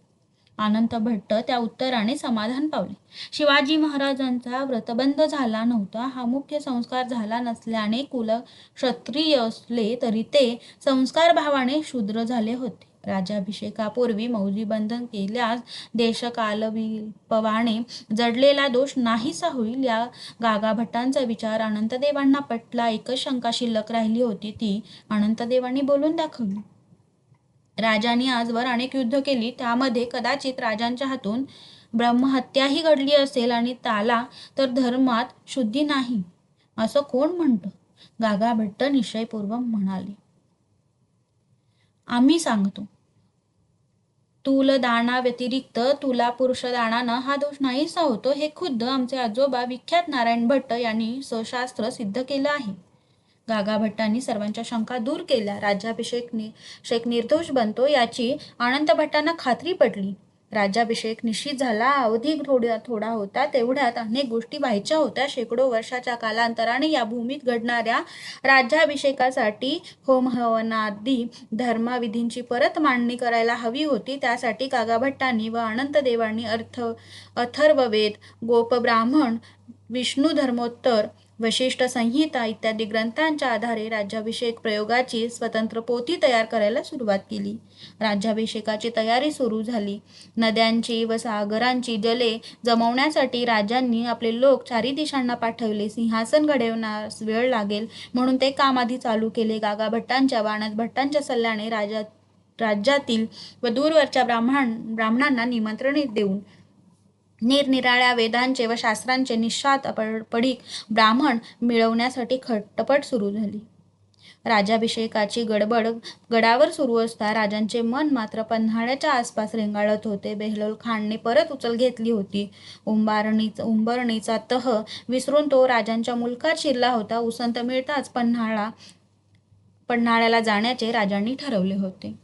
अनंत भट्ट त्या उत्तराने समाधान पावले. शिवाजी महाराजांचा व्रतबंध झाला नव्हता. हा मुख्य संस्कार झाला नसल्याने कुल क्षत्रिय असले तरी ते संस्कार भावाने शूद्र झाले होते. राज्याभिषेकापूर्वी मौजीबंधन केल्यास देशकालविप्लवाने जडलेला दोष नाहीसा होईल. या गागा भट्टांचा विचार अनंतदेवांना पटला. एकच शंका शिल्लक राहिली होती, ती अनंतदेवांनी बोलून दाखवली. राजांनी आजवर अनेक युद्ध केली, त्यामध्ये कदाचित राजांच्या हातून ब्रह्महत्याही घडली असेल आणि त्याला तर धर्मात शुद्धी नाही असं कोण म्हणतं? गागा भट्ट निश्चयपूर्वक म्हणाले, आम्ही सांगतो. तूलदाना व्यतिरिक्त तुला पुरुषदानानं हा दोष नाहीसा होतो. हे खुद्द आमचे आजोबा विख्यात नारायण भट्ट यांनी सशास्त्र सिद्ध केलं आहे. गागा भट्टांनी सर्वांच्या शंका दूर केल्या. राज्याभिषेक निर्दोष बनतो याची अनंत भट्टांना खात्री पडली. राज्याभिषेक निश्चित झाला. अवधी थोडा होता. तेवढ्यात अनेक गोष्टी व्हायच्या होत्या. शेकडो वर्षाच्या कालांतराने या भूमीत घडणाऱ्या राज्याभिषेकासाठी होमहवनादी धर्मविधींची परत मांडणी करायला हवी होती. त्यासाठी गागा भट्टांनी व अनंतदेवांनी अथर्ववेद, गोपब्राह्मण, विष्णू धर्मोत्तर, वशिष्ठ संहिता इत्यादी ग्रंथांच्या आधारे राज्याभिषेक प्रयोगाची स्वतंत्र पोथी तयार करायला सुरुवात केली. राज्याभिषेकाची तयारी सुरू झाली. नद्यांची व सागरांची जले जमवण्यासाठी राजांनी आपले लोक चारी दिशांना पाठवले. सिंहासन घडवण्यास वेळ लागेल म्हणून ते काम आधी चालू केले. गागा भट्टांच्या व अनंत भट्टांच्या सल्ल्याने राज्यातील व दूरवरच्या ब्राह्मणांना निमंत्रणे देऊन निरनिराळ्या वेदांचे व शास्त्रांचे निष्णात पडीक ब्राह्मण मिळवण्यासाठी खटपट सुरू झाली. राज्याभिषेकाची गडबड गडावर सुरू असता राजांचे मन मात्र पन्हाळ्याच्या आसपास रेंगाळत होते. बेहलोल खानने परत उचल घेतली होती. उंबरणीचा तह विसरून तो राजांच्या मुलकात शिरला होता. उसंत मिळताच पन्हाळ्याला जाण्याचे राजांनी ठरवले होते.